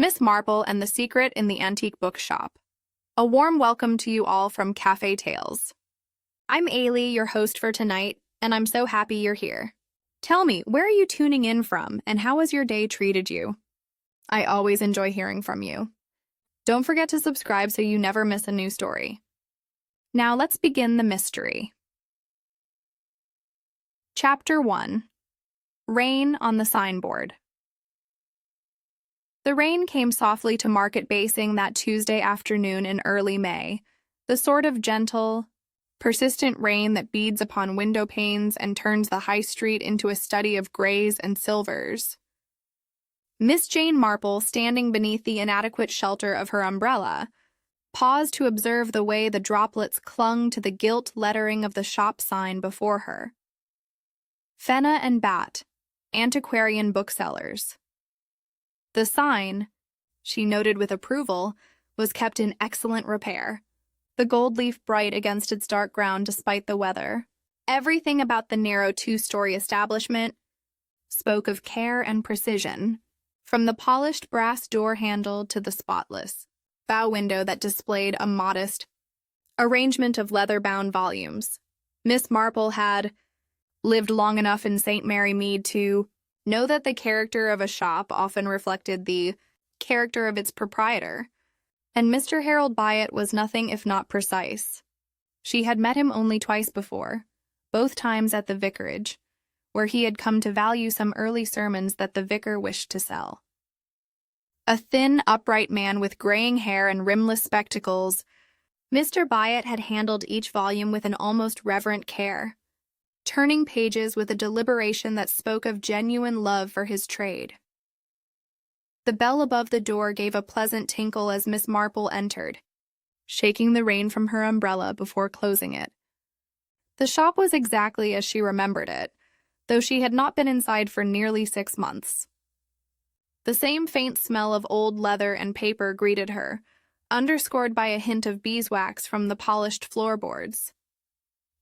Miss Marple and the Secret in the Antique Bookshop. A warm welcome to you all from Cafe Tales. I'm Ailey, your host for tonight, and I'm so happy you're here. Tell me, where are you tuning in from, and how has your day treated you? I always enjoy hearing from you. Don't forget to subscribe so you never miss a new story. Now let's begin the mystery. Chapter 1. Rain on the Signboard. The rain came softly to Market Basing that Tuesday afternoon in early May, the sort of gentle, persistent rain that beads upon window panes and turns the high street into a study of grays and silvers. Miss Jane Marple, standing beneath the inadequate shelter of her umbrella, paused to observe the way the droplets clung to the gilt lettering of the shop sign before her. Fenna and Bat, antiquarian booksellers. The sign, she noted with approval, was kept in excellent repair, the gold leaf bright against its dark ground despite the weather. Everything about the narrow two-story establishment spoke of care and precision, from the polished brass door handle to the spotless bow window that displayed a modest arrangement of leather-bound volumes. Miss Marple had lived long enough in St. Mary Mead to know that the character of a shop often reflected the character of its proprietor, and Mr. Harold Byatt was nothing if not precise. She had met him only twice before, both times at the vicarage, where he had come to value some early sermons that the vicar wished to sell. A thin, upright man with graying hair and rimless spectacles, Mr. Byatt had handled each volume with an almost reverent care, turning pages with a deliberation that spoke of genuine love for his trade. The bell above the door gave a pleasant tinkle as Miss Marple entered, shaking the rain from her umbrella before closing it. The shop was exactly as she remembered it, though she had not been inside for nearly 6 months. The same faint smell of old leather and paper greeted her, underscored by a hint of beeswax from the polished floorboards.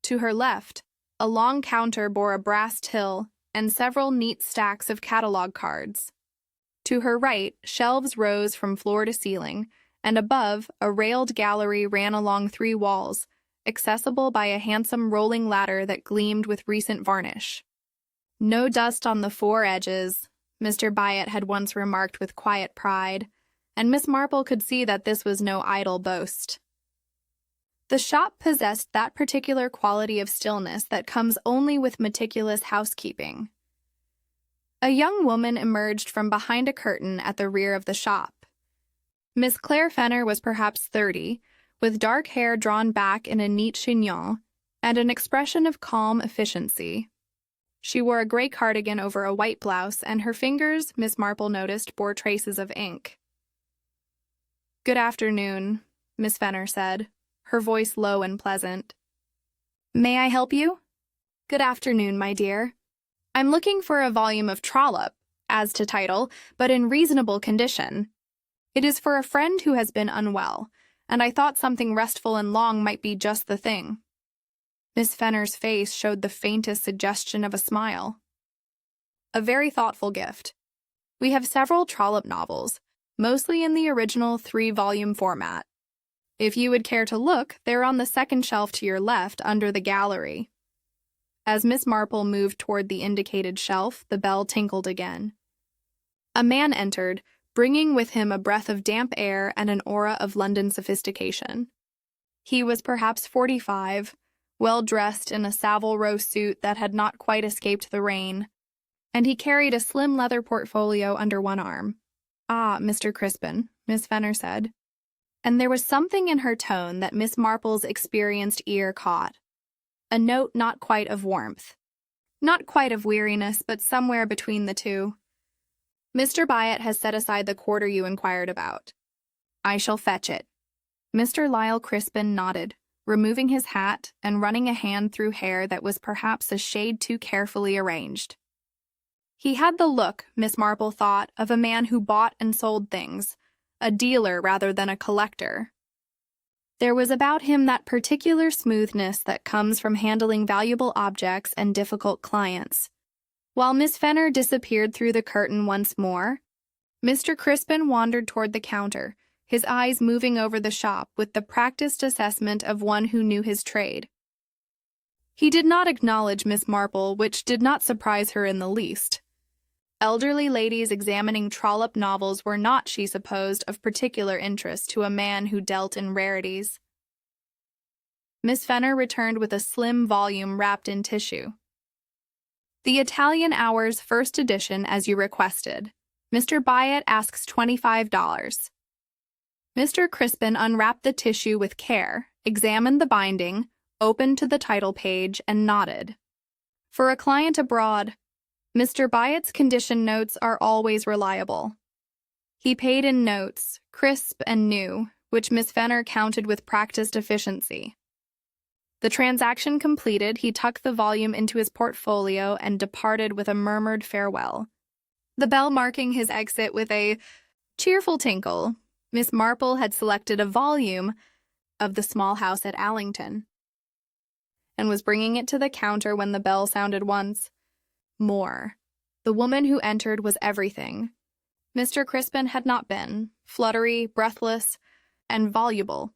To her left, a long counter bore a brass till and several neat stacks of catalog cards. To her right, shelves rose from floor to ceiling, and above, a railed gallery ran along 3 walls, accessible by a handsome rolling ladder that gleamed with recent varnish. No dust on the 4 edges, Mr. Byatt had once remarked with quiet pride, and Miss Marple could see that this was no idle boast. The shop possessed that particular quality of stillness that comes only with meticulous housekeeping. A young woman emerged from behind a curtain at the rear of the shop. Miss Claire Fenner was perhaps 30, with dark hair drawn back in a neat chignon, and an expression of calm efficiency. She wore a gray cardigan over a white blouse, and her fingers, Miss Marple noticed, bore traces of ink. "Good afternoon," Miss Fenner said, her voice low and pleasant. "May I help you?" "Good afternoon, my dear. I'm looking for a volume of Trollope, as to title, but in reasonable condition. It is for a friend who has been unwell, and I thought something restful and long might be just the thing." Miss Fenner's face showed the faintest suggestion of a smile. "A very thoughtful gift. We have several Trollope novels, mostly in the original 3-volume format. If you would care to look, they're on the second shelf to your left under the gallery." As Miss Marple moved toward the indicated shelf, the bell tinkled again. A man entered, bringing with him a breath of damp air and an aura of London sophistication. He was perhaps 45, well-dressed in a Savile Row suit that had not quite escaped the rain, and he carried a slim leather portfolio under one arm. "Ah, Mr. Crispin," Miss Fenner said, and there was something in her tone that Miss Marple's experienced ear caught. A note not quite of warmth, not quite of weariness, but somewhere between the two. "Mr. Byatt has set aside the quarter you inquired about. I shall fetch it." Mr. Lyle Crispin nodded, removing his hat and running a hand through hair that was perhaps a shade too carefully arranged. He had the look, Miss Marple thought, of a man who bought and sold things, a dealer rather than a collector. There was about him that particular smoothness that comes from handling valuable objects and difficult clients. While Miss Fenner disappeared through the curtain once more, Mr. Crispin wandered toward the counter, his eyes moving over the shop with the practiced assessment of one who knew his trade. He did not acknowledge Miss Marple, which did not surprise her in the least. Elderly ladies examining Trollope novels were not, she supposed, of particular interest to a man who dealt in rarities. Miss Fenner returned with a slim volume wrapped in tissue. "The Italian Hours, first edition, as you requested. Mr. Byatt asks $25. Mr. Crispin unwrapped the tissue with care, examined the binding, opened to the title page, and nodded. For a client abroad, Mr. Byatt's condition notes are always reliable. He paid in notes, crisp and new, which Miss Fenner counted with practiced efficiency. The transaction completed, he tucked the volume into his portfolio and departed with a murmured farewell, the bell marking his exit with a cheerful tinkle. Miss Marple had selected a volume of The Small House at Allington and was bringing it to the counter when the bell sounded once more. The woman who entered was everything Mr. Crispin had not been: fluttery, breathless, and voluble.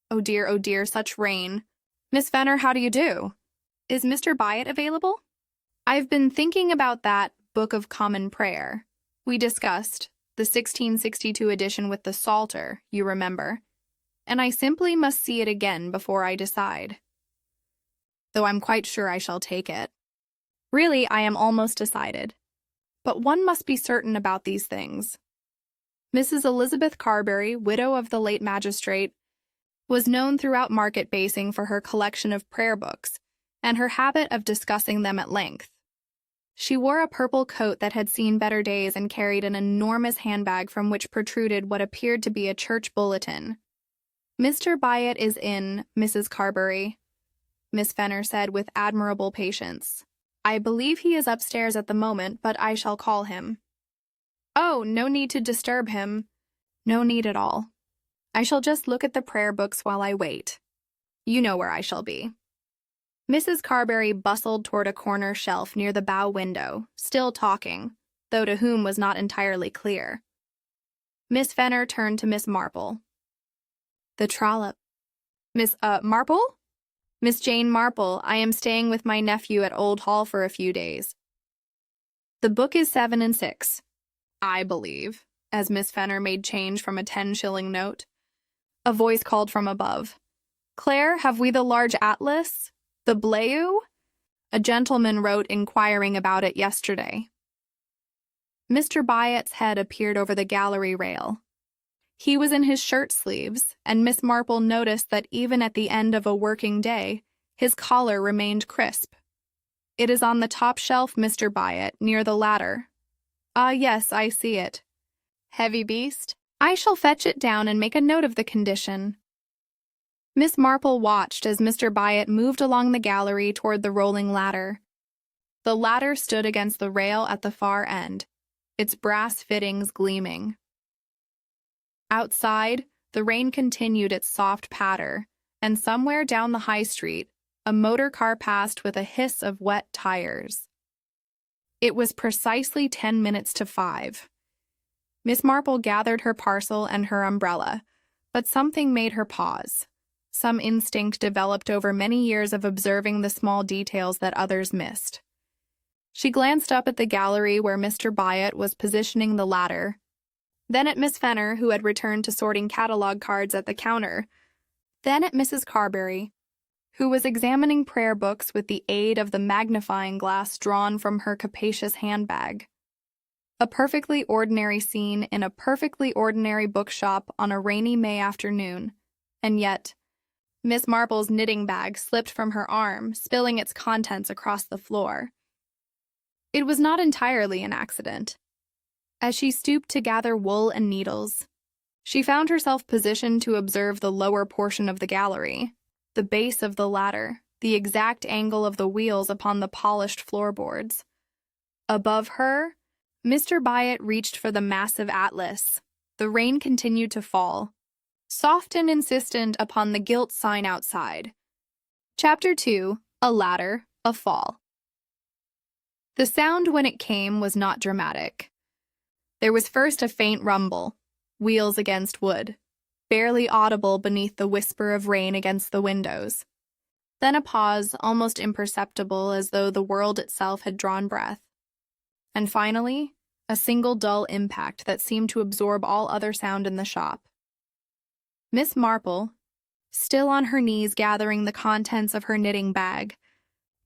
Oh dear, such rain. "Miss Fenner, how do you do? Is Mr. Byatt available? I've been thinking about that Book of Common Prayer we discussed, the 1662 edition with the Psalter, you remember, and I simply must see it again before I decide. Though I'm quite sure I shall take it. Really, I am almost decided. But one must be certain about these things." Mrs. Elizabeth Carberry, widow of the late magistrate, was known throughout Market Basing for her collection of prayer books and her habit of discussing them at length. She wore a purple coat that had seen better days and carried an enormous handbag from which protruded what appeared to be a church bulletin. "Mr. Byatt is in, Mrs. Carberry," Miss Fenner said with admirable patience. "I believe he is upstairs at the moment, but I shall call him." "Oh, no need to disturb him. No need at all. I shall just look at the prayer books while I wait. You know where I shall be." Mrs. Carberry bustled toward a corner shelf near the bow window, still talking, though to whom was not entirely clear. Miss Fenner turned to Miss Marple. "The Trollope. Miss, Marple? Miss Jane Marple, I am staying with my nephew at Old Hall for a few days. The book is 7 and 6, I believe," as Miss Fenner made change from a 10-shilling note. A voice called from above, "Claire, have we the large atlas? The Bleu? A gentleman wrote inquiring about it yesterday." Mr. Byatt's head appeared over the gallery rail. He was in his shirt sleeves, and Miss Marple noticed that even at the end of a working day, his collar remained crisp. "It is on the top shelf, Mr. Byatt, near the ladder." "Ah, yes, I see it. Heavy beast? I shall fetch it down and make a note of the condition." Miss Marple watched as Mr. Byatt moved along the gallery toward the rolling ladder. The ladder stood against the rail at the far end, its brass fittings gleaming. Outside, the rain continued its soft patter, and somewhere down the high street, a motor car passed with a hiss of wet tires. It was precisely 10 minutes to 5. Miss Marple gathered her parcel and her umbrella, but something made her pause. Some instinct developed over many years of observing the small details that others missed. She glanced up at the gallery where Mr. Byatt was positioning the ladder, then at Miss Fenner, who had returned to sorting catalogue cards at the counter, then at Mrs. Carberry, who was examining prayer books with the aid of the magnifying glass drawn from her capacious handbag. A perfectly ordinary scene in a perfectly ordinary bookshop on a rainy May afternoon, and yet Miss Marple's knitting bag slipped from her arm, spilling its contents across the floor. It was not entirely an accident. As she stooped to gather wool and needles, she found herself positioned to observe the lower portion of the gallery, the base of the ladder, the exact angle of the wheels upon the polished floorboards. Above her, Mr. Byatt reached for the massive atlas. The rain continued to fall, soft and insistent upon the gilt sign outside. Chapter 2, A Ladder, a Fall. The sound when it came was not dramatic. There was first a faint rumble, wheels against wood, barely audible beneath the whisper of rain against the windows. Then a pause, almost imperceptible, as though the world itself had drawn breath. And finally, a single dull impact that seemed to absorb all other sound in the shop. Miss Marple, still on her knees gathering the contents of her knitting bag,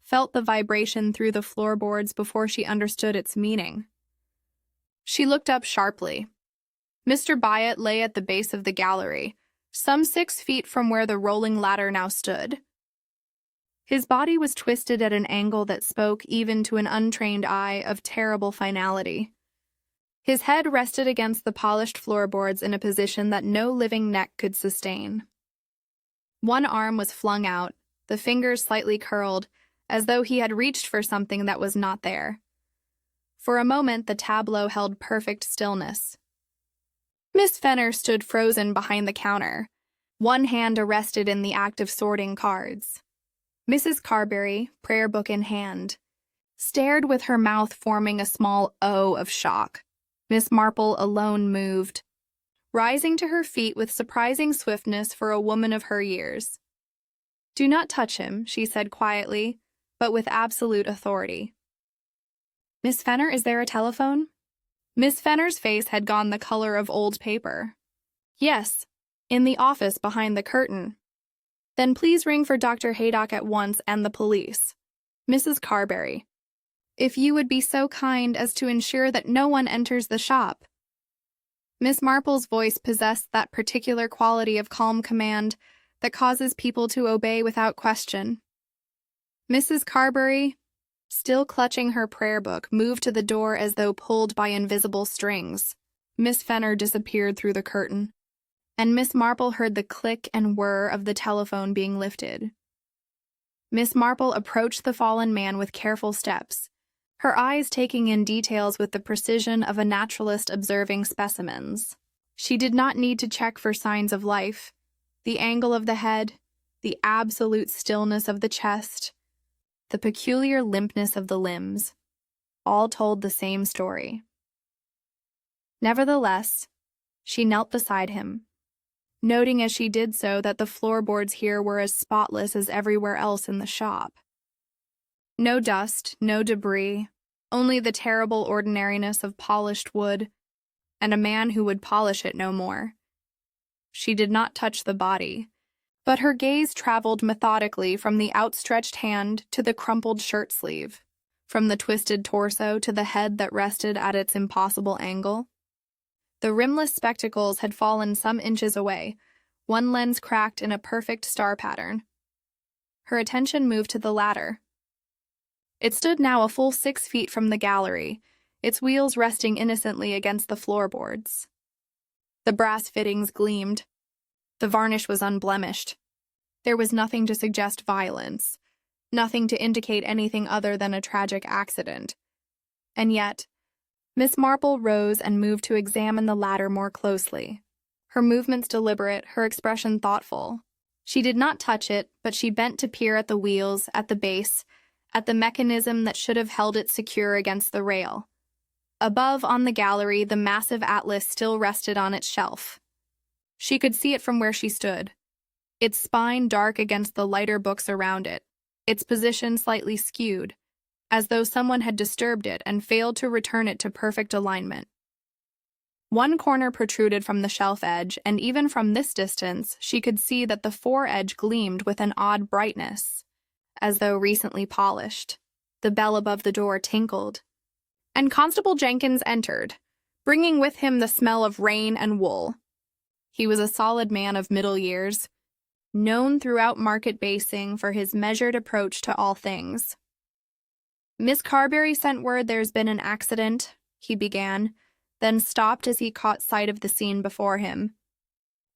felt the vibration through the floorboards before she understood its meaning. She looked up sharply. Mr. Byatt lay at the base of the gallery, some 6 feet from where the rolling ladder now stood. His body was twisted at an angle that spoke, even to an untrained eye, of terrible finality. His head rested against the polished floorboards in a position that no living neck could sustain. One arm was flung out, the fingers slightly curled, as though he had reached for something that was not there. For a moment, the tableau held perfect stillness. Miss Fenner stood frozen behind the counter, one hand arrested in the act of sorting cards. Mrs. Carberry, prayer book in hand, stared with her mouth forming a small O of shock. Miss Marple alone moved, rising to her feet with surprising swiftness for a woman of her years. "Do not touch him," she said quietly, but with absolute authority. "Miss Fenner, is there a telephone?" Miss Fenner's face had gone the color of old paper. "Yes, in the office behind the curtain." "Then please ring for Dr. Haydock at once and the police. Mrs. Carberry, if you would be so kind as to ensure that no one enters the shop." Miss Marple's voice possessed that particular quality of calm command that causes people to obey without question. Mrs. Carberry, still clutching her prayer book, moved to the door as though pulled by invisible strings. Miss Fenner disappeared through the curtain, and Miss Marple heard the click and whir of the telephone being lifted. Miss Marple approached the fallen man with careful steps, her eyes taking in details with the precision of a naturalist observing specimens. She did not need to check for signs of life. The angle of the head, the absolute stillness of the chest, the peculiar limpness of the limbs, all told the same story. Nevertheless, she knelt beside him, noting as she did so that the floorboards here were as spotless as everywhere else in the shop. No dust, no debris, only the terrible ordinariness of polished wood, and a man who would polish it no more. She did not touch the body, but her gaze traveled methodically from the outstretched hand to the crumpled shirt sleeve, from the twisted torso to the head that rested at its impossible angle. The rimless spectacles had fallen some inches away, one lens cracked in a perfect star pattern. Her attention moved to the ladder. It stood now a full 6 feet from the gallery, its wheels resting innocently against the floorboards. The brass fittings gleamed. The varnish was unblemished. There was nothing to suggest violence, nothing to indicate anything other than a tragic accident. And yet, Miss Marple rose and moved to examine the ladder more closely. Her movements deliberate, her expression thoughtful. She did not touch it, but she bent to peer at the wheels, at the base, at the mechanism that should have held it secure against the rail. Above, on the gallery, the massive atlas still rested on its shelf. She could see it from where she stood, its spine dark against the lighter books around it, its position slightly skewed, as though someone had disturbed it and failed to return it to perfect alignment. One corner protruded from the shelf edge, and even from this distance, she could see that the foredge gleamed with an odd brightness, as though recently polished. The bell above the door tinkled, and Constable Jenkins entered, bringing with him the smell of rain and wool. He was a solid man of middle years, known throughout market basing for his measured approach to all things. "Miss Carberry sent word there's been an accident," he began, then stopped as he caught sight of the scene before him.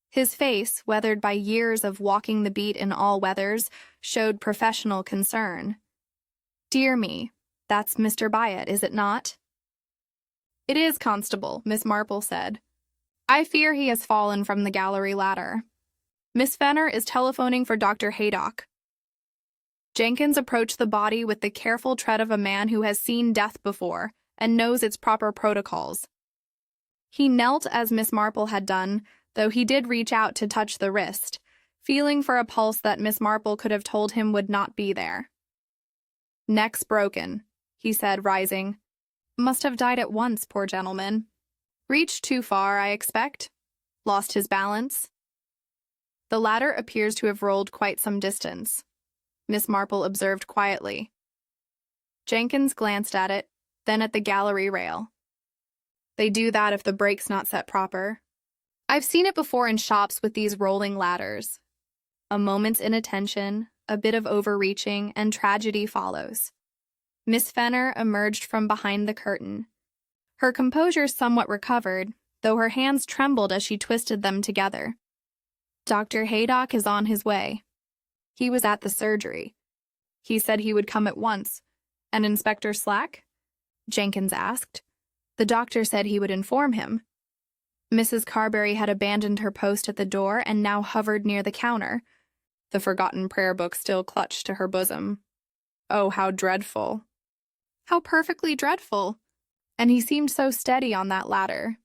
His face, weathered by years of walking the beat in all weathers, showed professional concern. "Dear me, that's Mr. Byatt, is it not?" "It is, Constable," Miss Marple said. "I fear he has fallen from the gallery ladder. Miss Fenner is telephoning for Dr. Haydock." Jenkins approached the body with the careful tread of a man who has seen death before and knows its proper protocols. He knelt as Miss Marple had done, though he did reach out to touch the wrist, feeling for a pulse that Miss Marple could have told him would not be there. "Neck's broken," he said, rising. "Must have died at once, poor gentleman. Reached too far, I expect. Lost his balance." "The ladder appears to have rolled quite some distance," Miss Marple observed quietly. Jenkins glanced at it, then at the gallery rail. "They do that if the brake's not set proper. I've seen it before in shops with these rolling ladders. A moment's inattention, a bit of overreaching, and tragedy follows." Miss Fenner emerged from behind the curtain. Her composure somewhat recovered, though her hands trembled as she twisted them together. "Dr. Haydock is on his way. He was at the surgery. He said he would come at once." "And Inspector Slack?" Jenkins asked. "The doctor said he would inform him." Mrs. Carberry had abandoned her post at the door and now hovered near the counter. The forgotten prayer book still clutched to her bosom. Oh, how dreadful. How perfectly dreadful. And he seemed so steady on that ladder.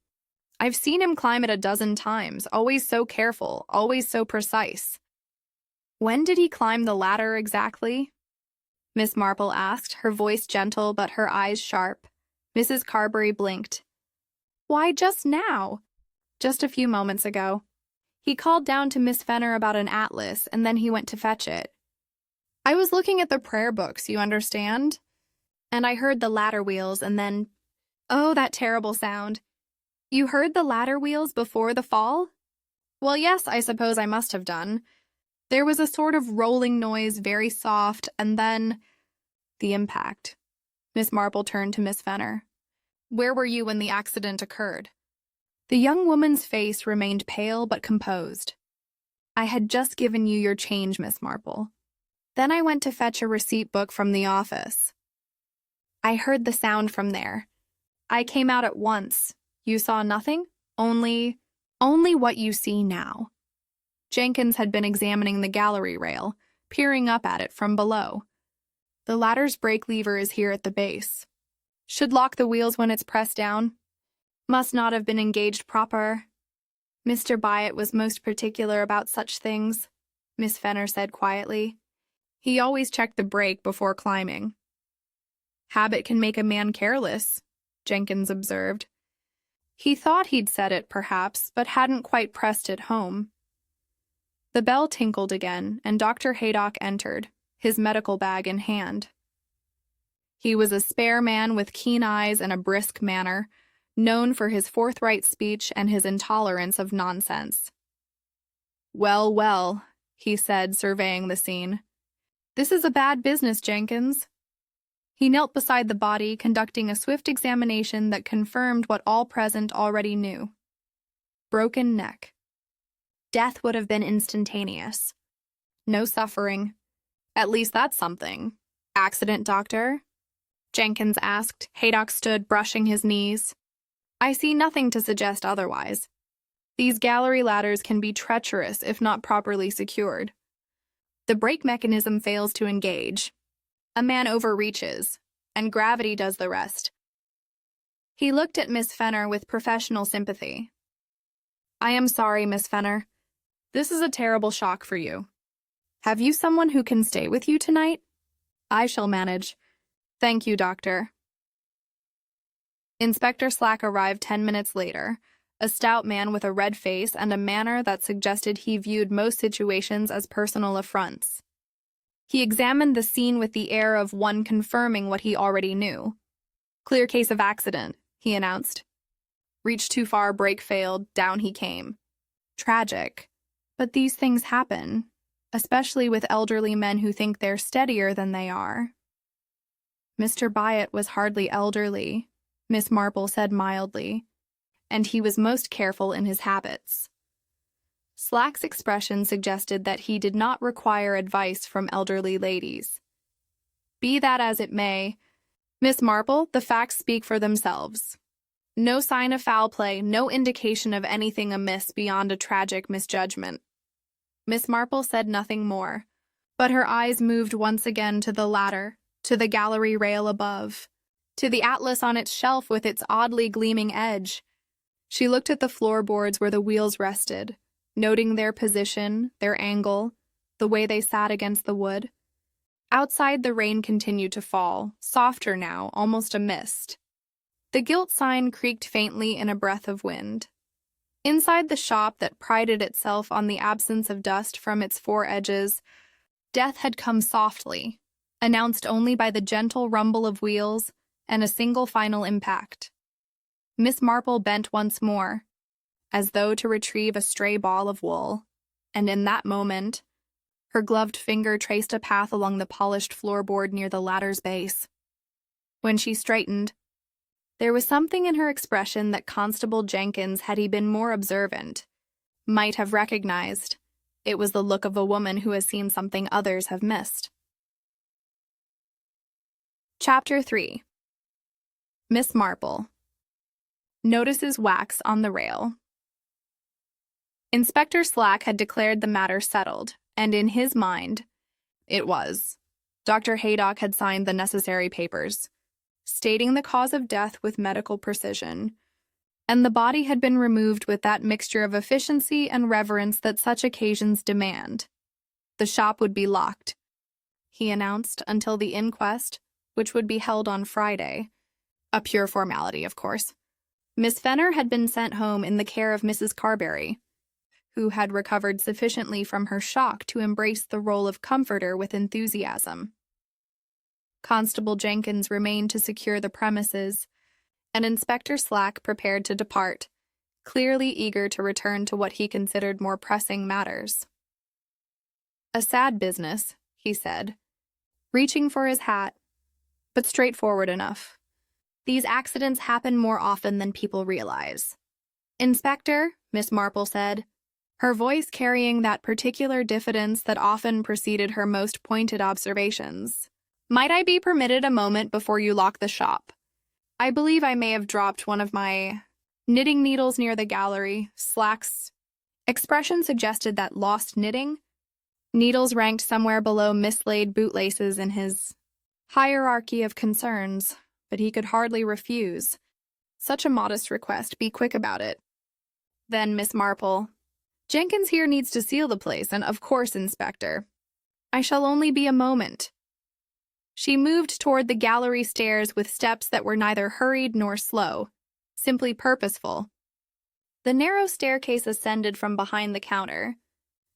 I've seen him climb it a dozen times, always so careful, always so precise. "When did he climb the ladder exactly?" Miss Marple asked, her voice gentle but her eyes sharp. Mrs. Carberry blinked. "Why, just now. Just a few moments ago. He called down to Miss Fenner about an atlas, and then he went to fetch it. I was looking at the prayer books, you understand? And I heard the ladder wheels, and then... Oh, that terrible sound. You heard the ladder wheels before the fall?" "Well, yes, I suppose I must have done. There was a sort of rolling noise, very soft, and then... the impact." Miss Marple turned to Miss Fenner. "Where were you when the accident occurred?" The young woman's face remained pale but composed. "I had just given you your change, Miss Marple. Then I went to fetch a receipt book from the office. I heard the sound from there. I came out at once. You saw nothing? Only what you see now." Jenkins had been examining the gallery rail, peering up at it from below. "The ladder's brake lever is here at the base. Should lock the wheels when it's pressed down. Must not have been engaged proper. Mr. Byatt was most particular about such things," Miss Fenner said quietly. "He always checked the brake before climbing." "Habit can make a man careless," Jenkins observed. He thought he'd said it, perhaps, but hadn't quite pressed it home. The bell tinkled again, and Dr. Haydock entered, his medical bag in hand. He was a spare man with keen eyes and a brisk manner, known for his forthright speech and his intolerance of nonsense. "Well, well," he said, surveying the scene. "This is a bad business, Jenkins." He knelt beside the body, conducting a swift examination that confirmed what all present already knew. Broken neck. Death would have been instantaneous. No suffering. At least that's something. "Accident, doctor?" Jenkins asked. Haydock stood, brushing his knees. "I see nothing to suggest otherwise. These gallery ladders can be treacherous if not properly secured. The brake mechanism fails to engage. A man overreaches, and gravity does the rest." He looked at Miss Fenner with professional sympathy. "I am sorry, Miss Fenner. This is a terrible shock for you. Have you someone who can stay with you tonight?" "I shall manage. Thank you, doctor." Inspector Slack arrived 10 minutes later, a stout man with a red face and a manner that suggested he viewed most situations as personal affronts. He examined the scene with the air of one confirming what he already knew. "Clear case of accident," he announced. "Reached too far, brake failed, down he came. Tragic. But these things happen, especially with elderly men who think they're steadier than they are." "Mr. Byatt was hardly elderly," Miss Marple said mildly, "and he was most careful in his habits." Slack's expression suggested that he did not require advice from elderly ladies. "Be that as it may, Miss Marple, the facts speak for themselves. No sign of foul play, no indication of anything amiss beyond a tragic misjudgment." Miss Marple said nothing more, but her eyes moved once again to the ladder, to the gallery rail above, to the atlas on its shelf with its oddly gleaming edge. She looked at the floorboards where the wheels rested, noting their position, their angle, the way they sat against the wood. Outside, the rain continued to fall, softer now, almost a mist. The gilt sign creaked faintly in a breath of wind. Inside the shop that prided itself on the absence of dust from its four edges, death had come softly, announced only by the gentle rumble of wheels and a single final impact. Miss Marple bent once more, as though to retrieve a stray ball of wool, and in that moment, her gloved finger traced a path along the polished floorboard near the ladder's base. When she straightened, there was something in her expression that Constable Jenkins, had he been more observant, might have recognized. It was the look of a woman who has seen something others have missed. Chapter 3. Miss Marple notices wax on the rail. Inspector Slack had declared the matter settled, and in his mind, it was. Dr. Haydock had signed the necessary papers, stating the cause of death with medical precision, and the body had been removed with that mixture of efficiency and reverence that such occasions demand. The shop would be locked, he announced, until the inquest, which would be held on Friday. A pure formality, of course. Miss Fenner had been sent home in the care of Mrs. Carberry, who had recovered sufficiently from her shock to embrace the role of comforter with enthusiasm. Constable Jenkins remained to secure the premises, and Inspector Slack prepared to depart, clearly eager to return to what he considered more pressing matters. "A sad business," he said, reaching for his hat, "but straightforward enough. These accidents happen more often than people realize." "Inspector," Miss Marple said, her voice carrying that particular diffidence that often preceded her most pointed observations, "might I be permitted a moment before you lock the shop? I believe I may have dropped one of my knitting needles near the gallery." Slack's expression suggested that lost knitting needles ranked somewhere below mislaid bootlaces in his hierarchy of concerns, but he could hardly refuse such a modest request. "Be quick about it." Then Miss Marple, "Jenkins here needs to seal the place, and of course, Inspector, I shall only be a moment." She moved toward the gallery stairs with steps that were neither hurried nor slow, simply purposeful. The narrow staircase ascended from behind the counter,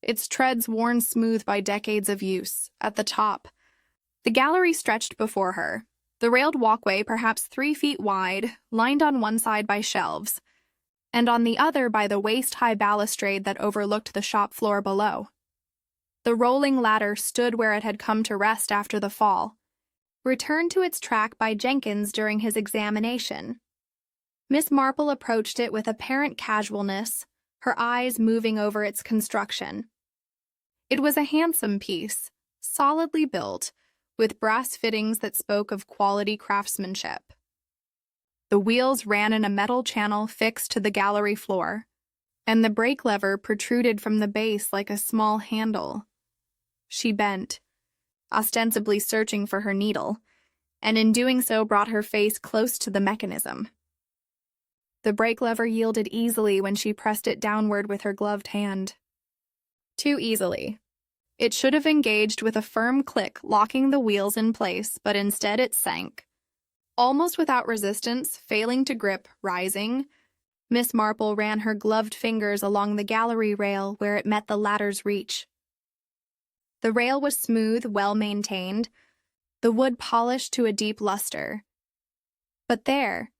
its treads worn smooth by decades of use. At the top, the gallery stretched before her, the railed walkway perhaps 3 feet wide, lined on one side by shelves, and on the other by the waist-high balustrade that overlooked the shop floor below. The rolling ladder stood where it had come to rest after the fall, returned to its track by Jenkins during his examination. Miss Marple approached it with apparent casualness, her eyes moving over its construction. It was a handsome piece, solidly built, with brass fittings that spoke of quality craftsmanship. The wheels ran in a metal channel fixed to the gallery floor, and the brake lever protruded from the base like a small handle. She bent, ostensibly searching for her needle, and in doing so brought her face close to the mechanism. The brake lever yielded easily when she pressed it downward with her gloved hand. Too easily. It should have engaged with a firm click, locking the wheels in place, but instead it sank. Almost without resistance, failing to grip, rising, Miss Marple ran her gloved fingers along the gallery rail where it met the ladder's reach. The rail was smooth, well-maintained, the wood polished to a deep luster. But there,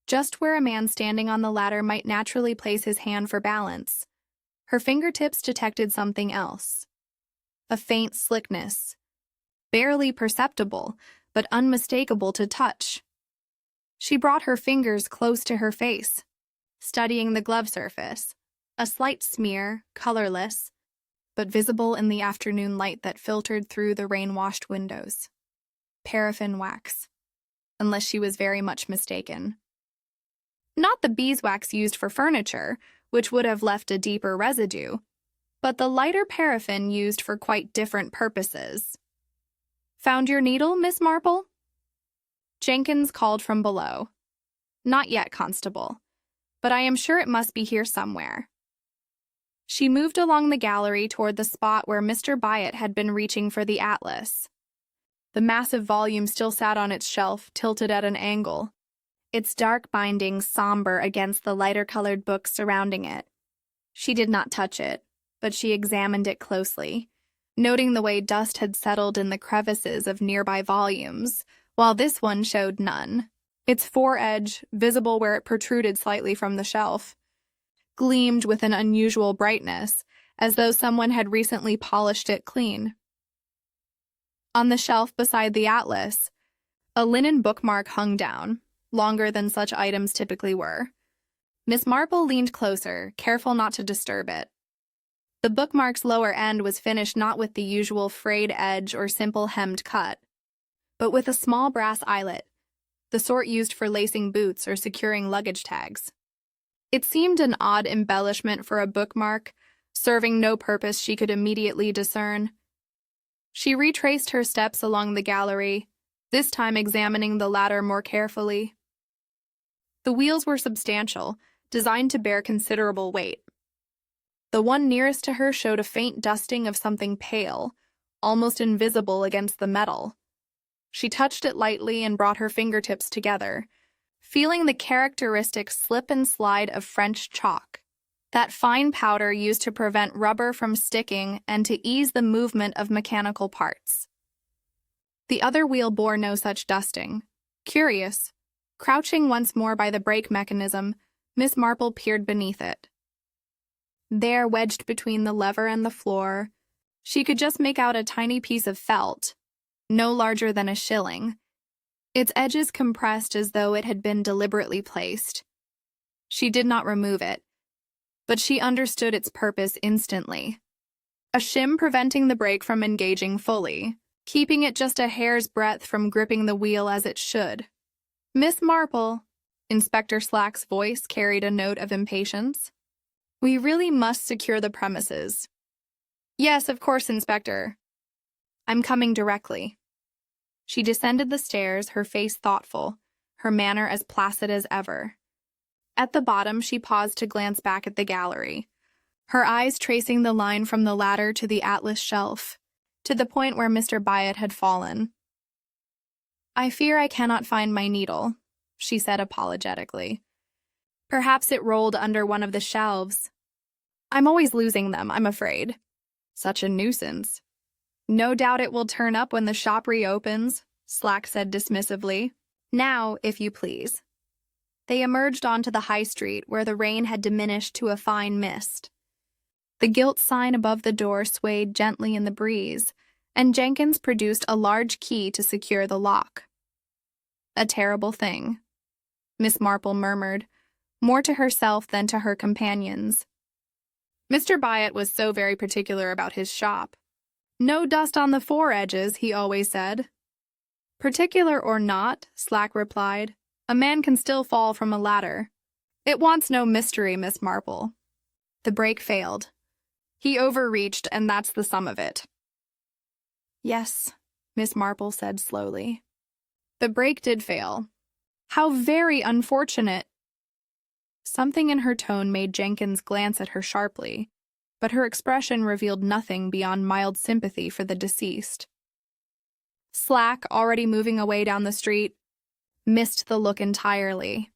just where a man standing on the ladder might naturally place his hand for balance, her fingertips detected something else. A faint slickness, barely perceptible, but unmistakable to touch. She brought her fingers close to her face, studying the glove surface, a slight smear, colorless, but visible in the afternoon light that filtered through the rain-washed windows. Paraffin wax, unless she was very much mistaken. Not the beeswax used for furniture, which would have left a deeper residue, but the lighter paraffin used for quite different purposes. "Found your needle, Miss Marple?" Jenkins called from below. "Not yet, Constable. but I am sure it must be here somewhere. She moved along the gallery toward the spot where Mr. Byatt had been reaching for the atlas. The massive volume still sat on its shelf, tilted at an angle, its dark binding somber against the lighter-colored books surrounding it. She did not touch it, but she examined it closely, noting the way dust had settled in the crevices of nearby volumes, while this one showed none. Its foredge, visible where it protruded slightly from the shelf, gleamed with an unusual brightness, as though someone had recently polished it clean. On the shelf beside the atlas, a linen bookmark hung down, longer than such items typically were. Miss Marple leaned closer, careful not to disturb it. The bookmark's lower end was finished not with the usual frayed edge or simple hemmed cut, but with a small brass eyelet, the sort used for lacing boots or securing luggage tags. It seemed an odd embellishment for a bookmark, serving no purpose she could immediately discern. She retraced her steps along the gallery, this time examining the latter more carefully. The wheels were substantial, designed to bear considerable weight. The one nearest to her showed a faint dusting of something pale, almost invisible against the metal. She touched it lightly and brought her fingertips together, feeling the characteristic slip and slide of French chalk, that fine powder used to prevent rubber from sticking and to ease the movement of mechanical parts. The other wheel bore no such dusting. Curious, crouching once more by the brake mechanism, Miss Marple peered beneath it. There, wedged between the lever and the floor, she could just make out a tiny piece of felt, no larger than a shilling, its edges compressed as though it had been deliberately placed. She did not remove it, but she understood its purpose instantly. A shim preventing the brake from engaging fully, keeping it just a hair's breadth from gripping the wheel as it should. "Miss Marple," Inspector Slack's voice carried a note of impatience. "We really must secure the premises." "Yes, of course, Inspector. I'm coming directly." She descended the stairs, her face thoughtful, her manner as placid as ever. At the bottom, she paused to glance back at the gallery, her eyes tracing the line from the ladder to the atlas shelf, to the point where Mr. Byatt had fallen. "I fear I cannot find my needle," she said apologetically. "Perhaps it rolled under one of the shelves. I'm always losing them, I'm afraid. Such a nuisance." "No doubt it will turn up when the shop reopens," Slack said dismissively. "Now, if you please." They emerged onto the high street, where the rain had diminished to a fine mist. The gilt sign above the door swayed gently in the breeze, and Jenkins produced a large key to secure the lock. "A terrible thing," Miss Marple murmured, more to herself than to her companions. Mr. Byatt was so very particular about his shop. "No dust on the foredges," he always said. "Particular or not," Slack replied, "a man can still fall from a ladder. It wants no mystery, Miss Marple." The brake failed. He overreached, and that's the sum of it. "Yes," Miss Marple said slowly. "The brake did fail. How very unfortunate." Something in her tone made Jenkins glance at her sharply, but her expression revealed nothing beyond mild sympathy for the deceased. Slack, already moving away down the street, missed the look entirely.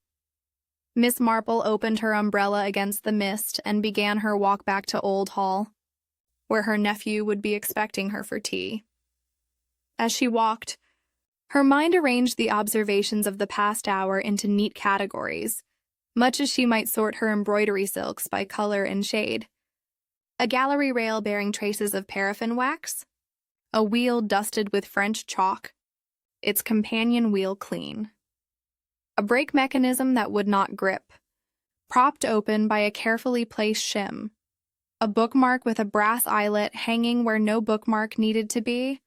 Miss Marple opened her umbrella against the mist and began her walk back to Old Hall, where her nephew would be expecting her for tea. As she walked, her mind arranged the observations of the past hour into neat categories, much as she might sort her embroidery silks by color and shade. A gallery rail bearing traces of paraffin wax, a wheel dusted with French chalk, its companion wheel clean. A brake mechanism that would not grip, propped open by a carefully placed shim, a bookmark with a brass eyelet hanging where no bookmark needed to be,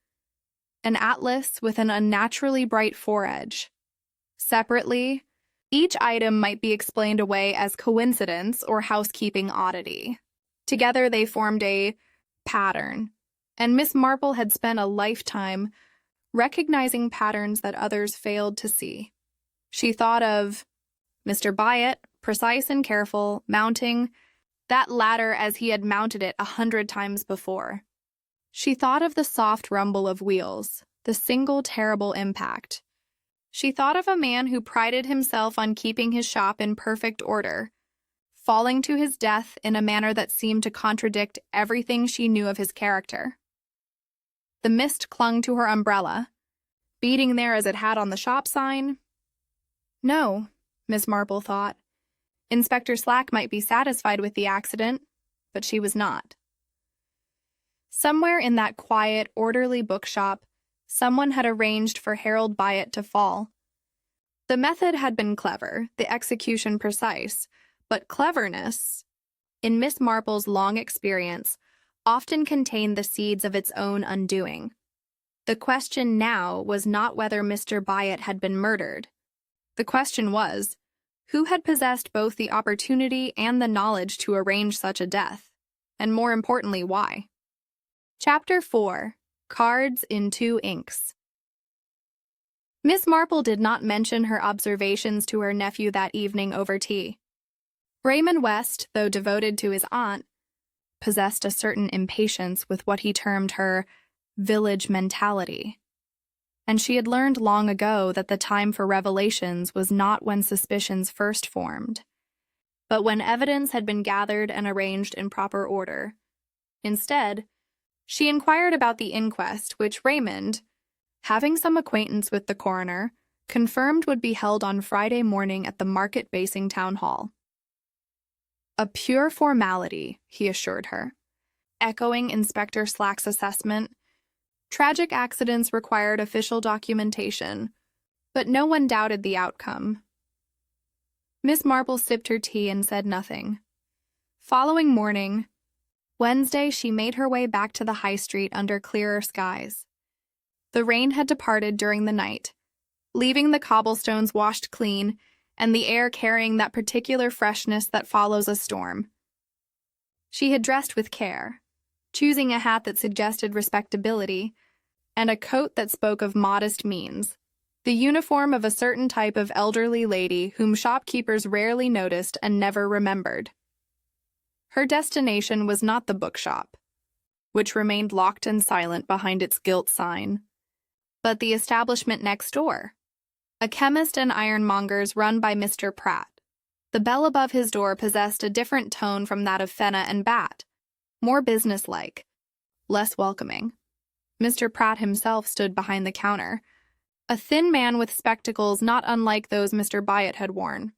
an atlas with an unnaturally bright foredge. Separately, each item might be explained away as coincidence or housekeeping oddity. Together they formed a pattern, and Miss Marple had spent a lifetime recognizing patterns that others failed to see. She thought of Mr. Byatt, precise and careful, mounting that ladder as he had mounted it 100 times before. She thought of the soft rumble of wheels, the single terrible impact. She thought of a man who prided himself on keeping his shop in perfect order, falling to his death in a manner that seemed to contradict everything she knew of his character. The mist clung to her umbrella, beating there as it had on the shop sign. No, Miss Marple thought. Inspector Slack might be satisfied with the accident, but she was not. Somewhere in that quiet, orderly bookshop, someone had arranged for Harold Byatt to fall. The method had been clever, the execution precise, but cleverness, in Miss Marple's long experience, often contained the seeds of its own undoing. The question now was not whether Mr. Byatt had been murdered. The question was, who had possessed both the opportunity and the knowledge to arrange such a death, and more importantly, why? Chapter 4. Cards in 2 Inks. Miss Marple did not mention her observations to her nephew that evening over tea. Raymond West, though devoted to his aunt, possessed a certain impatience with what he termed her village mentality. And she had learned long ago that the time for revelations was not when suspicions first formed, but when evidence had been gathered and arranged in proper order. Instead, she inquired about the inquest, which Raymond, having some acquaintance with the coroner, confirmed would be held on Friday morning at the Market Basing Town Hall. A pure formality, he assured her, echoing Inspector Slack's assessment. Tragic accidents required official documentation, but no one doubted the outcome. Miss Marple sipped her tea and said nothing. Following morning, Wednesday, she made her way back to the high street under clearer skies. The rain had departed during the night, leaving the cobblestones washed clean and the air carrying that particular freshness that follows a storm. She had dressed with care, choosing a hat that suggested respectability and a coat that spoke of modest means, the uniform of a certain type of elderly lady whom shopkeepers rarely noticed and never remembered. Her destination was not the bookshop, which remained locked and silent behind its gilt sign, but the establishment next door, a chemist and ironmonger's run by Mr. Pratt. The bell above his door possessed a different tone from that of Fenna and Bat, more businesslike, less welcoming. Mr. Pratt himself stood behind the counter, a thin man with spectacles not unlike those Mr. Byatt had worn.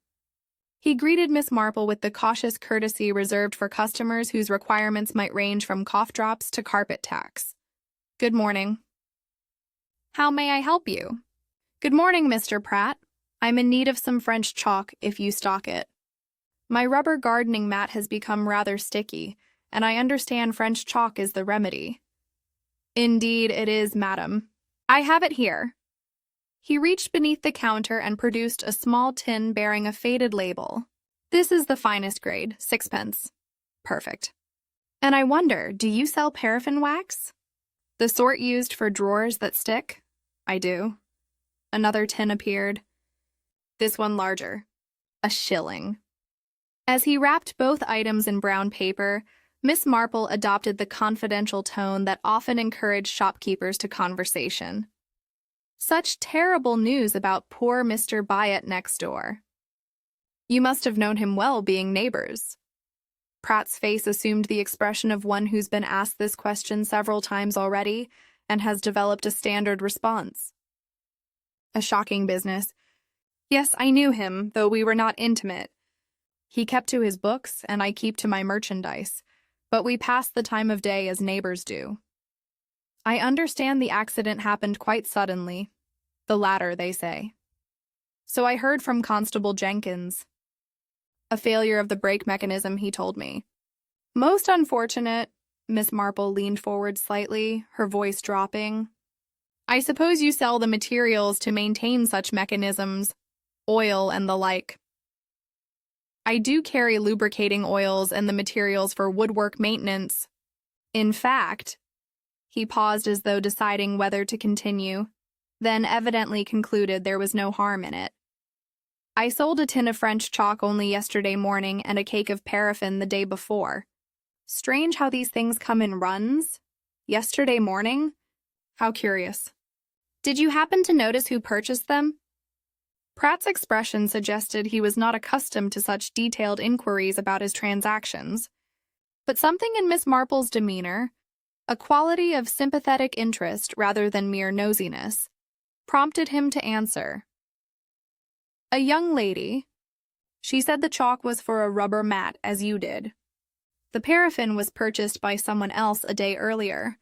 He greeted Miss Marple with the cautious courtesy reserved for customers whose requirements might range from cough drops to carpet tacks. Good morning. How may I help you? Good morning, Mr. Pratt. I'm in need of some French chalk if you stock it. My rubber gardening mat has become rather sticky, and I understand French chalk is the remedy. Indeed it is, madam. I have it here. He reached beneath the counter and produced a small tin bearing a faded label. This is the finest grade, 6 pence. Perfect. And I wonder, do you sell paraffin wax? The sort used for drawers that stick? I do. Another tin appeared. This one larger. A shilling. As he wrapped both items in brown paper, Miss Marple adopted the confidential tone that often encouraged shopkeepers to conversation. Such terrible news about poor Mr. Byatt next door. You must have known him well, being neighbors. Pratt's face assumed the expression of one who's been asked this question several times already and has developed a standard response. A shocking business. Yes, I knew him, though we were not intimate. He kept to his books, and I keep to my merchandise, but we pass the time of day as neighbors do. I understand the accident happened quite suddenly. The latter, they say. So I heard from Constable Jenkins. A failure of the brake mechanism, he told me. Most unfortunate. Miss Marple leaned forward slightly, her voice dropping. I suppose you sell the materials to maintain such mechanisms, oil and the like. I do carry lubricating oils and the materials for woodwork maintenance. In fact, he paused as though deciding whether to continue, then evidently concluded there was no harm in it. I sold a tin of French chalk only yesterday morning and a cake of paraffin the day before. Strange how these things come in runs. Yesterday morning? How curious. Did you happen to notice who purchased them? Pratt's expression suggested he was not accustomed to such detailed inquiries about his transactions. But something in Miss Marple's demeanor, a quality of sympathetic interest rather than mere nosiness, prompted him to answer. A young lady. She said the chalk was for a rubber mat, as you did. The paraffin was purchased by someone else a day earlier.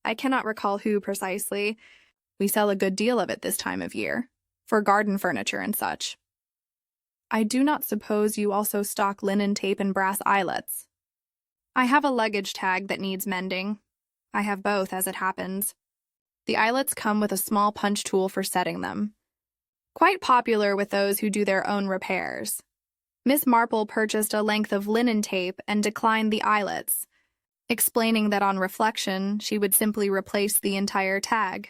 I cannot recall who precisely. We sell a good deal of it this time of year, for garden furniture and such. I do not suppose you also stock linen tape and brass eyelets. I have a luggage tag that needs mending. I have both, as it happens. The eyelets come with a small punch tool for setting them. Quite popular with those who do their own repairs. Miss Marple purchased a length of linen tape and declined the eyelets, explaining that on reflection she would simply replace the entire tag.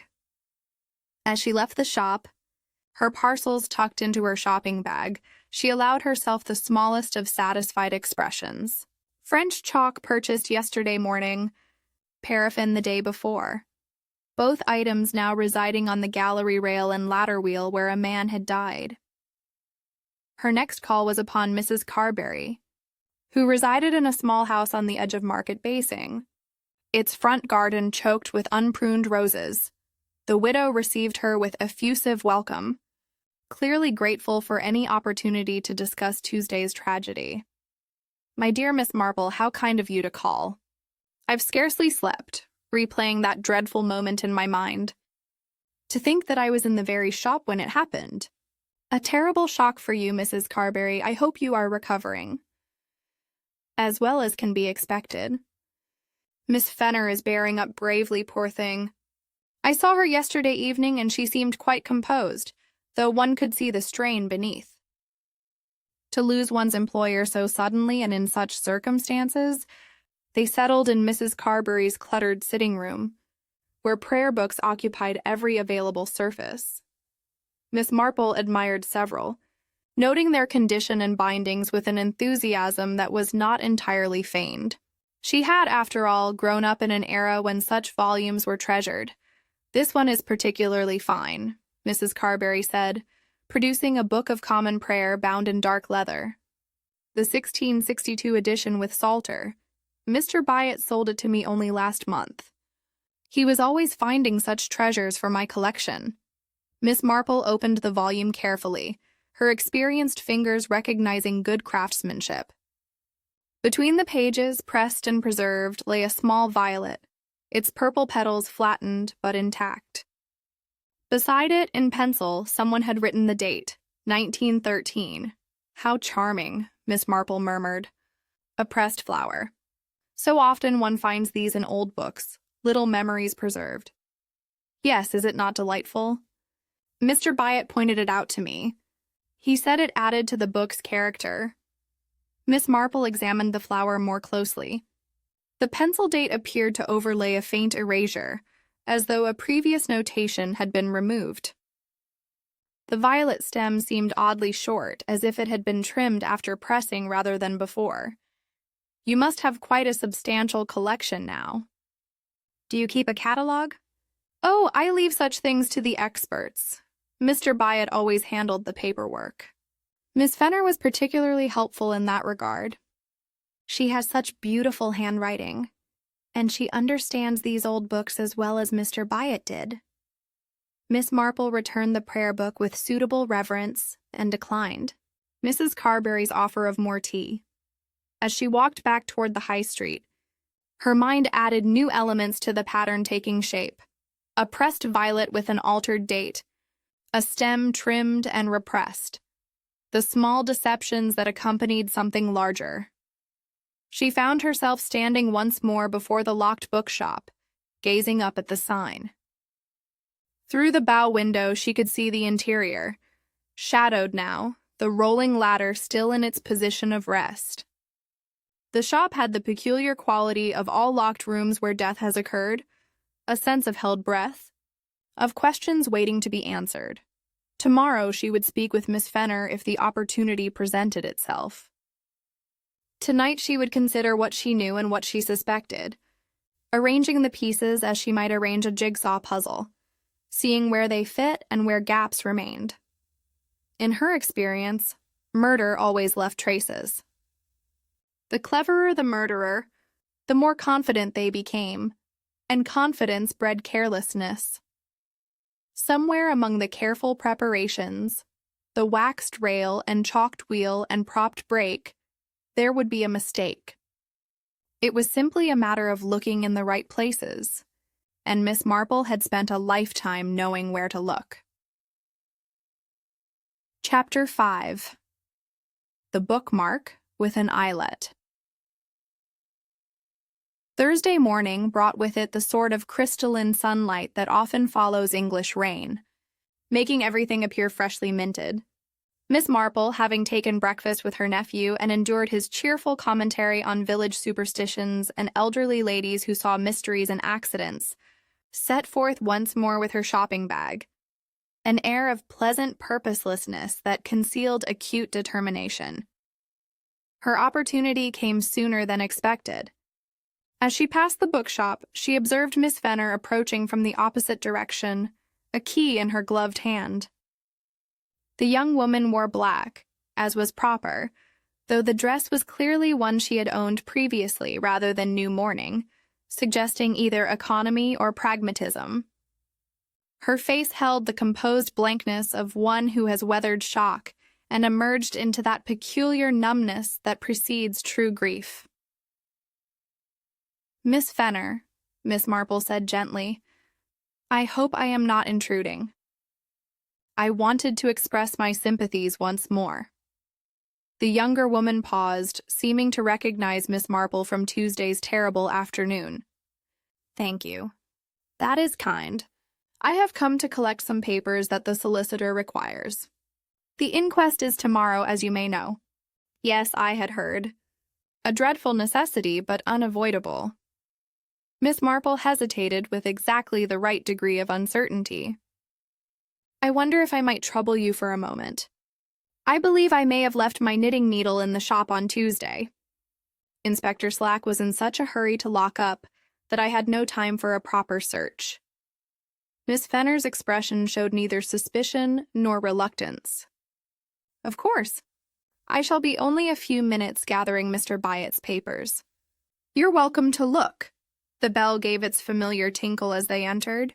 As she left the shop, her parcels tucked into her shopping bag, she allowed herself the smallest of satisfied expressions. French chalk purchased yesterday morning, paraffin the day before. Both items now residing on the gallery rail and ladder wheel where a man had died. Her next call was upon Mrs. Carberry, who resided in a small house on the edge of Market Basing, its front garden choked with unpruned roses. The widow received her with effusive welcome, clearly grateful for any opportunity to discuss Tuesday's tragedy. My dear Miss Marple, how kind of you to call. I've scarcely slept, replaying that dreadful moment in my mind. To think that I was in the very shop when it happened. A terrible shock for you, Mrs. Carberry. I hope you are recovering. As well as can be expected. Miss Fenner is bearing up bravely, poor thing. I saw her yesterday evening and she seemed quite composed, though one could see the strain beneath. To lose one's employer so suddenly and in such circumstances, they settled in Mrs. Carberry's cluttered sitting room, where prayer books occupied every available surface. Miss Marple admired several, noting their condition and bindings with an enthusiasm that was not entirely feigned. She had, after all, grown up in an era when such volumes were treasured. This one is particularly fine, Mrs. Carberry said, producing a book of common prayer bound in dark leather. The 1662 edition with Psalter. Mr. Byatt sold it to me only last month. He was always finding such treasures for my collection. Miss Marple opened the volume carefully, her experienced fingers recognizing good craftsmanship. Between the pages, pressed and preserved, lay a small violet, its purple petals flattened but intact. Beside it, in pencil, someone had written the date, 1913. How charming, Miss Marple murmured. A pressed flower. So often one finds these in old books, little memories preserved. Yes, is it not delightful? Mr. Byatt pointed it out to me. He said it added to the book's character. Miss Marple examined the flower more closely. The pencil date appeared to overlay a faint erasure, as though a previous notation had been removed. The violet stem seemed oddly short, as if it had been trimmed after pressing rather than before. You must have quite a substantial collection now. Do you keep a catalogue? Oh, I leave such things to the experts. Mr. Byatt always handled the paperwork. Miss Fenner was particularly helpful in that regard. She has such beautiful handwriting, and she understands these old books as well as Mr. Byatt did. Miss Marple returned the prayer book with suitable reverence and declined Mrs. Carberry's offer of more tea. As she walked back toward the high street, her mind added new elements to the pattern taking shape. A pressed violet with an altered date, a stem trimmed and repressed, the small deceptions that accompanied something larger. She found herself standing once more before the locked bookshop, gazing up at the sign. Through the bow window she could see the interior, shadowed now, the rolling ladder still in its position of rest. The shop had the peculiar quality of all locked rooms where death has occurred, a sense of held breath, of questions waiting to be answered. Tomorrow she would speak with Miss Fenner if the opportunity presented itself. Tonight she would consider what she knew and what she suspected, arranging the pieces as she might arrange a jigsaw puzzle, seeing where they fit and where gaps remained. In her experience, murder always left traces. The cleverer the murderer, the more confident they became, and confidence bred carelessness. Somewhere among the careful preparations, the waxed rail and chalked wheel and propped brake, there would be a mistake. It was simply a matter of looking in the right places, and Miss Marple had spent a lifetime knowing where to look. Chapter 5. The Bookmark with an Eyelet. Thursday morning brought with it the sort of crystalline sunlight that often follows English rain, making everything appear freshly minted. Miss Marple, having taken breakfast with her nephew and endured his cheerful commentary on village superstitions and elderly ladies who saw mysteries and accidents, set forth once more with her shopping bag, an air of pleasant purposelessness that concealed acute determination. Her opportunity came sooner than expected. As she passed the bookshop, she observed Miss Fenner approaching from the opposite direction, a key in her gloved hand. The young woman wore black, as was proper, though the dress was clearly one she had owned previously rather than new mourning, suggesting either economy or pragmatism. Her face held the composed blankness of one who has weathered shock and emerged into that peculiar numbness that precedes true grief. "Miss Fenner," Miss Marple said gently, "I hope I am not intruding." I wanted to express my sympathies once more. The younger woman paused, seeming to recognize Miss Marple from Tuesday's terrible afternoon. "Thank you. That is kind. I have come to collect some papers that the solicitor requires. The inquest is tomorrow, as you may know." Yes, I had heard. A dreadful necessity, but unavoidable. Miss Marple hesitated with exactly the right degree of uncertainty. "I wonder if I might trouble you for a moment. I believe I may have left my knitting needle in the shop on Tuesday." Inspector Slack was in such a hurry to lock up that I had no time for a proper search. Miss Fenner's expression showed neither suspicion nor reluctance. "Of course. I shall be only a few minutes gathering Mr. Byatt's papers." "You're welcome to look." The bell gave its familiar tinkle as they entered.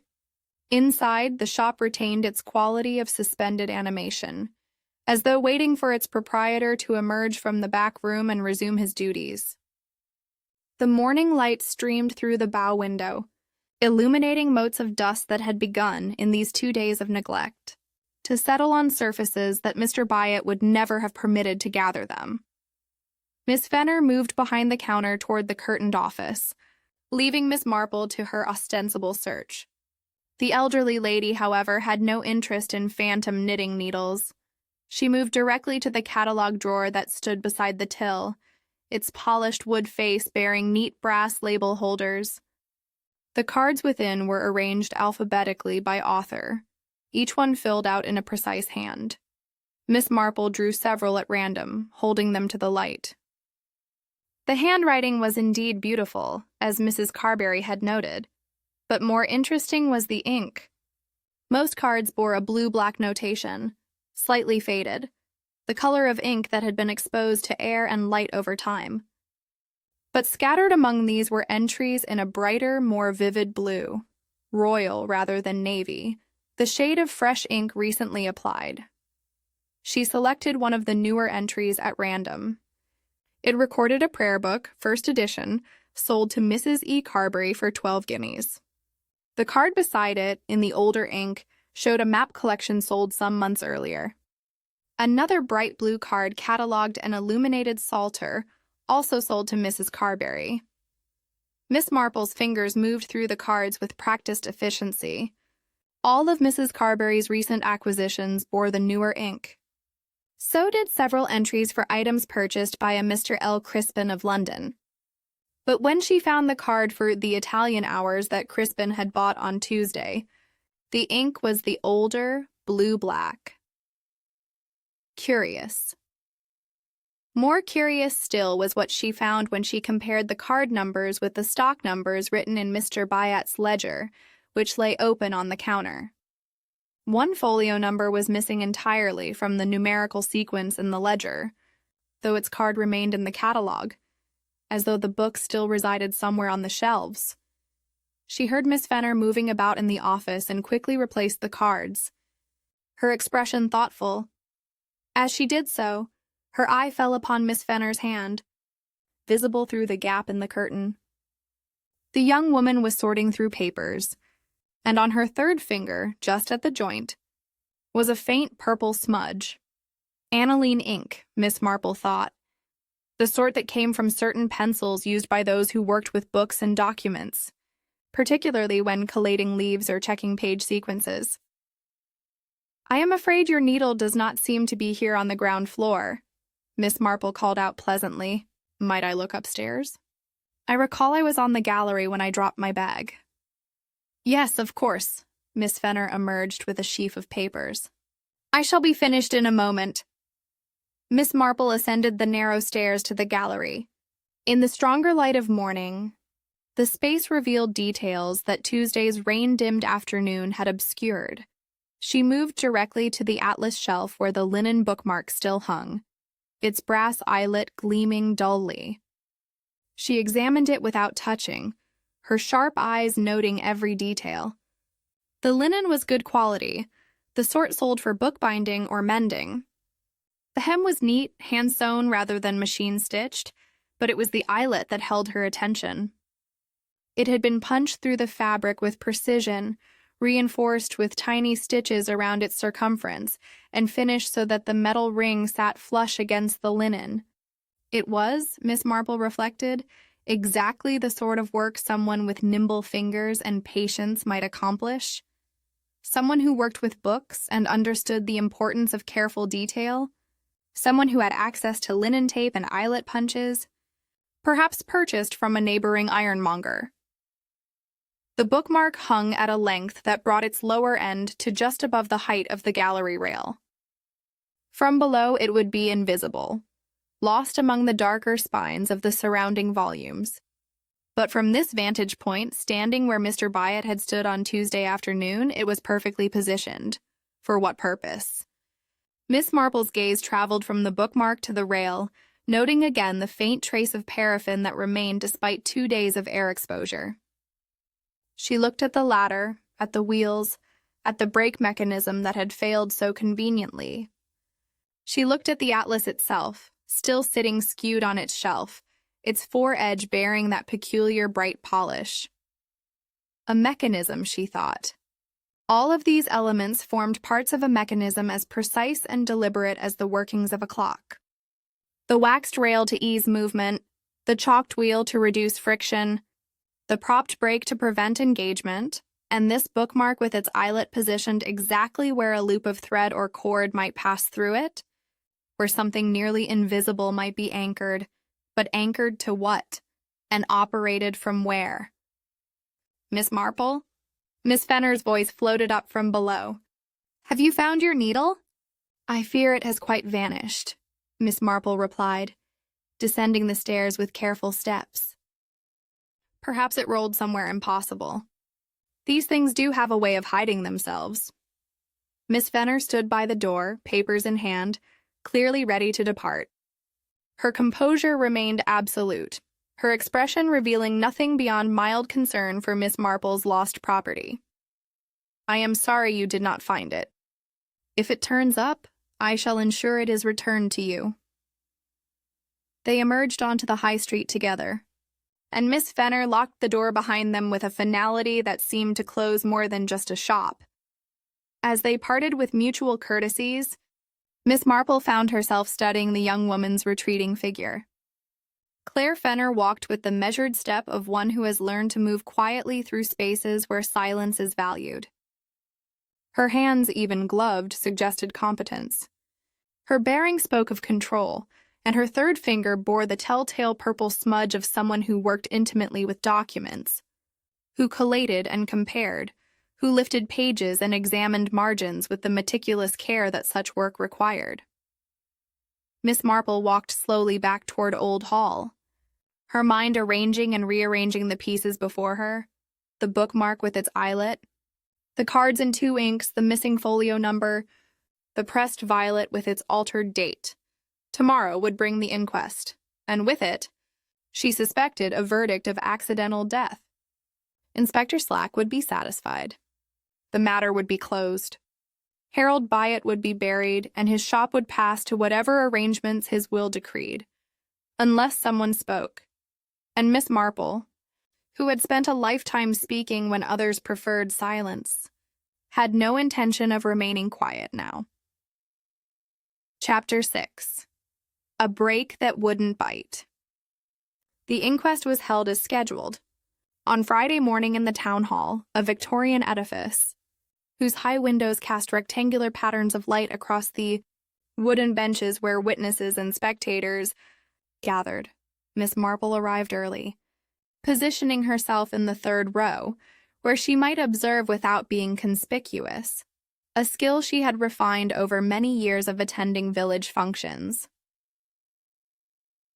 Inside, the shop retained its quality of suspended animation, as though waiting for its proprietor to emerge from the back room and resume his duties. The morning light streamed through the bow window, illuminating motes of dust that had begun, in these 2 days of neglect, to settle on surfaces that Mr. Byatt would never have permitted to gather them. Miss Fenner moved behind the counter toward the curtained office, leaving Miss Marple to her ostensible search. The elderly lady, however, had no interest in phantom knitting needles. She moved directly to the catalog drawer that stood beside the till, its polished wood face bearing neat brass label holders. The cards within were arranged alphabetically by author, each one filled out in a precise hand. Miss Marple drew several at random, holding them to the light. The handwriting was indeed beautiful, as Mrs. Carberry had noted, but more interesting was the ink. Most cards bore a blue-black notation, slightly faded, the color of ink that had been exposed to air and light over time. But scattered among these were entries in a brighter, more vivid blue, royal rather than navy, the shade of fresh ink recently applied. She selected one of the newer entries at random. It recorded a prayer book, first edition, sold to Mrs. E. Carberry for 12 guineas. The card beside it, in the older ink, showed a map collection sold some months earlier. Another bright blue card catalogued an illuminated psalter, also sold to Mrs. Carberry. Miss Marple's fingers moved through the cards with practiced efficiency. All of Mrs. Carberry's recent acquisitions bore the newer ink. So did several entries for items purchased by a Mr. L. Crispin of London. But when she found the card for the Italian hours that Crispin had bought on Tuesday, the ink was the older, blue-black, curious. More curious still was what she found when she compared the card numbers with the stock numbers written in Mr. Byatt's ledger, which lay open on the counter. One folio number was missing entirely from the numerical sequence in the ledger, though its card remained in the catalog, as though the book still resided somewhere on the shelves. She heard Miss Fenner moving about in the office and quickly replaced the cards, her expression thoughtful. As she did so, her eye fell upon Miss Fenner's hand, visible through the gap in the curtain. The young woman was sorting through papers, and on her third finger, just at the joint, was a faint purple smudge. Aniline ink, Miss Marple thought, the sort that came from certain pencils used by those who worked with books and documents, particularly when collating leaves or checking page sequences. "I am afraid your needle does not seem to be here on the ground floor," Miss Marple called out pleasantly. "Might I look upstairs? I recall I was on the gallery when I dropped my bag." "Yes, of course." Miss Fenner emerged with a sheaf of papers. "I shall be finished in a moment." Miss Marple ascended the narrow stairs to the gallery. In the stronger light of morning, the space revealed details that Tuesday's rain-dimmed afternoon had obscured. She moved directly to the atlas shelf where the linen bookmark still hung, its brass eyelet gleaming dully. She examined it without touching, her sharp eyes noting every detail. The linen was good quality, the sort sold for bookbinding or mending. The hem was neat, hand-sewn rather than machine-stitched, but it was the eyelet that held her attention. It had been punched through the fabric with precision, reinforced with tiny stitches around its circumference, and finished so that the metal ring sat flush against the linen. It was, Miss Marple reflected, exactly the sort of work someone with nimble fingers and patience might accomplish. Someone who worked with books and understood the importance of careful detail. Someone who had access to linen tape and eyelet punches, perhaps purchased from a neighboring ironmonger. The bookmark hung at a length that brought its lower end to just above the height of the gallery rail. From below it would be invisible, lost among the darker spines of the surrounding volumes. But from this vantage point, standing where Mr. Byatt had stood on Tuesday afternoon, it was perfectly positioned. For what purpose? Miss Marple's gaze traveled from the bookmark to the rail, noting again the faint trace of paraffin that remained despite 2 days of air exposure. She looked at the ladder, at the wheels, at the brake mechanism that had failed so conveniently. She looked at the atlas itself, still sitting skewed on its shelf, its foredge bearing that peculiar bright polish. A mechanism, she thought. All of these elements formed parts of a mechanism as precise and deliberate as the workings of a clock. The waxed rail to ease movement, the chalked wheel to reduce friction, the propped brake to prevent engagement, and this bookmark with its eyelet positioned exactly where a loop of thread or cord might pass through it, where something nearly invisible might be anchored, but anchored to what? And operated from where? "Miss Marple?" Miss Fenner's voice floated up from below. "Have you found your needle?" "I fear it has quite vanished," Miss Marple replied, descending the stairs with careful steps. "Perhaps it rolled somewhere impossible. These things do have a way of hiding themselves." Miss Fenner stood by the door, papers in hand, clearly ready to depart. Her composure remained absolute, her expression revealing nothing beyond mild concern for Miss Marple's lost property. "I am sorry you did not find it. If it turns up, I shall ensure it is returned to you." They emerged onto the high street together, and Miss Fenner locked the door behind them with a finality that seemed to close more than just a shop. As they parted with mutual courtesies, Miss Marple found herself studying the young woman's retreating figure. Claire Fenner walked with the measured step of one who has learned to move quietly through spaces where silence is valued. Her hands, even gloved, suggested competence. Her bearing spoke of control, and her third finger bore the telltale purple smudge of someone who worked intimately with documents, who collated and compared, who lifted pages and examined margins with the meticulous care that such work required. Miss Marple walked slowly back toward Old Hall, her mind arranging and rearranging the pieces before her, the bookmark with its eyelet, the cards in 2 inks, the missing folio number, the pressed violet with its altered date. Tomorrow would bring the inquest, and with it, she suspected a verdict of accidental death. Inspector Slack would be satisfied. The matter would be closed. Harold Byatt would be buried, and his shop would pass to whatever arrangements his will decreed, unless someone spoke. And Miss Marple, who had spent a lifetime speaking when others preferred silence, had no intention of remaining quiet now. Chapter 6. A Break That Wouldn't Bite. The inquest was held as scheduled, on Friday morning in the town hall, a Victorian edifice, whose high windows cast rectangular patterns of light across the wooden benches where witnesses and spectators gathered. Miss Marple arrived early, positioning herself in the 3rd row, where she might observe without being conspicuous, a skill she had refined over many years of attending village functions.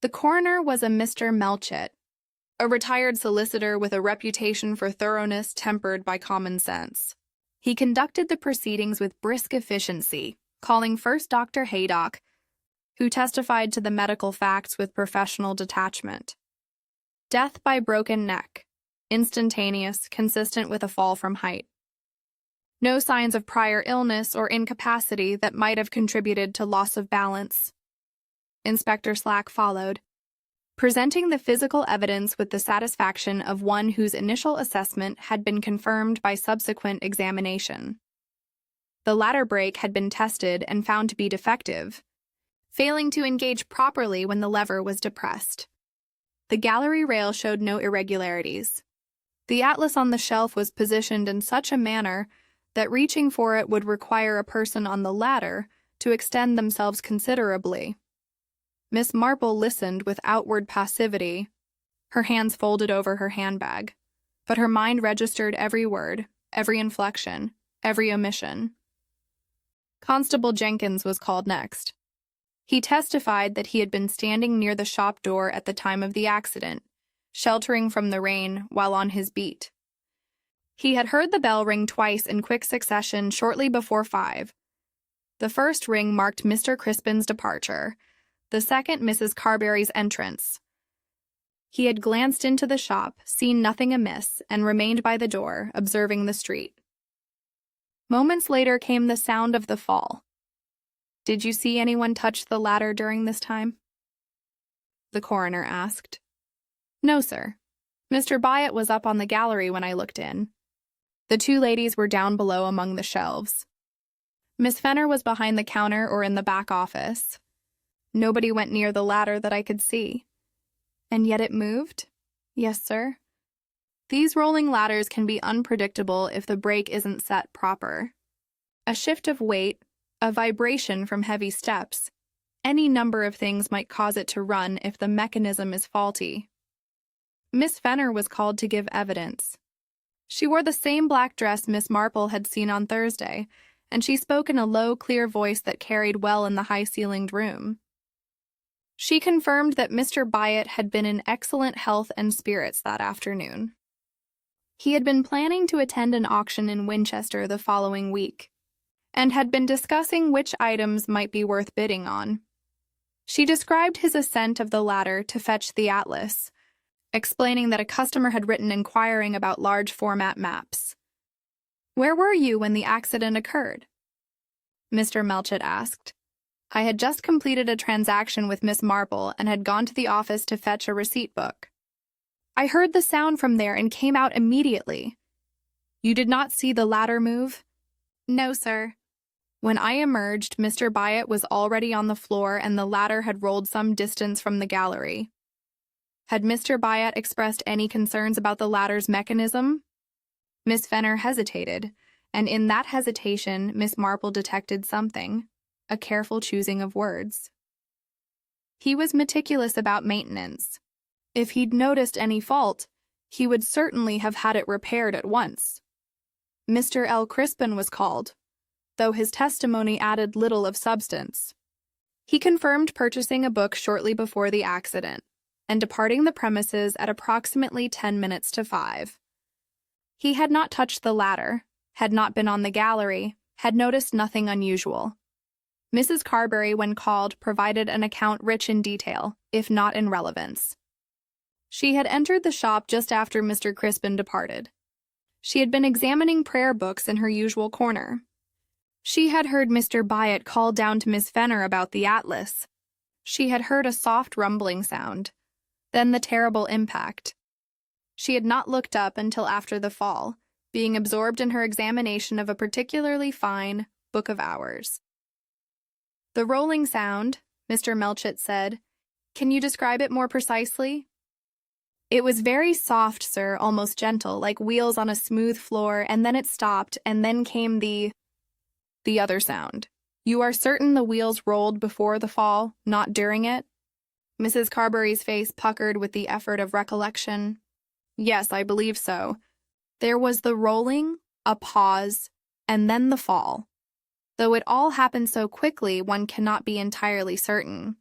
The coroner was a Mr. Melchett, a retired solicitor with a reputation for thoroughness tempered by common sense. He conducted the proceedings with brisk efficiency, calling first Dr. Haydock, who testified to the medical facts with professional detachment. Death by broken neck, instantaneous, consistent with a fall from height. No signs of prior illness or incapacity that might have contributed to loss of balance. Inspector Slack followed, presenting the physical evidence with the satisfaction of one whose initial assessment had been confirmed by subsequent examination. The ladder brake had been tested and found to be defective, failing to engage properly when the lever was depressed. The gallery rail showed no irregularities. The atlas on the shelf was positioned in such a manner that reaching for it would require a person on the ladder to extend themselves considerably. Miss Marple listened with outward passivity, her hands folded over her handbag, but her mind registered every word, every inflection, every omission. Constable Jenkins was called next. He testified that he had been standing near the shop door at the time of the accident, sheltering from the rain while on his beat. He had heard the bell ring twice in quick succession shortly before 5. The first ring marked Mr. Crispin's departure, the second Mrs. Carberry's entrance. He had glanced into the shop, seen nothing amiss, and remained by the door, observing the street. Moments later came the sound of the fall. "Did you see anyone touch the ladder during this time?" the coroner asked. "No, sir. Mr. Byatt was up on the gallery when I looked in. The 2 ladies were down below among the shelves. Miss Fenner was behind the counter or in the back office. Nobody went near the ladder that I could see. And yet it moved? Yes, sir. These rolling ladders can be unpredictable if the brake isn't set proper. A shift of weight, a vibration from heavy steps, any number of things might cause it to run if the mechanism is faulty. Miss Fenner was called to give evidence. She wore the same black dress Miss Marple had seen on Thursday, and she spoke in a low, clear voice that carried well in the high-ceilinged room. She confirmed that Mr. Byatt had been in excellent health and spirits that afternoon. He had been planning to attend an auction in Winchester the following week, and had been discussing which items might be worth bidding on. She described his ascent of the ladder to fetch the atlas, explaining that a customer had written inquiring about large format maps. "Where were you when the accident occurred?" Mr. Melchett asked. "I had just completed a transaction with Miss Marple and had gone to the office to fetch a receipt book. I heard the sound from there and came out immediately." "You did not see the ladder move?" "No, sir. When I emerged, Mr. Byatt was already on the floor and the ladder had rolled some distance from the gallery." Had Mr. Byatt expressed any concerns about the ladder's mechanism? Miss Fenner hesitated, and in that hesitation, Miss Marple detected something, a careful choosing of words. "He was meticulous about maintenance. If he'd noticed any fault, he would certainly have had it repaired at once." Mr. L. Crispin was called, though his testimony added little of substance. He confirmed purchasing a book shortly before the accident and departing the premises at approximately 10 minutes to 5. He had not touched the ladder, had not been on the gallery, had noticed nothing unusual. Mrs. Carberry, when called, provided an account rich in detail, if not in relevance. She had entered the shop just after Mr. Crispin departed. She had been examining prayer books in her usual corner. She had heard Mr. Byatt call down to Miss Fenner about the atlas. She had heard a soft rumbling sound, then the terrible impact. She had not looked up until after the fall, being absorbed in her examination of a particularly fine Book of Hours. "The rolling sound," Mr. Melchett said. "Can you describe it more precisely?" "It was very soft, sir, almost gentle, like wheels on a smooth floor, and then it stopped, and then came the other sound. You are certain the wheels rolled before the fall, not during it?" Mrs. Carberry's face puckered with the effort of recollection. "Yes, I believe so. There was the rolling, a pause, and then the fall. Though it all happened so quickly, one cannot be entirely certain."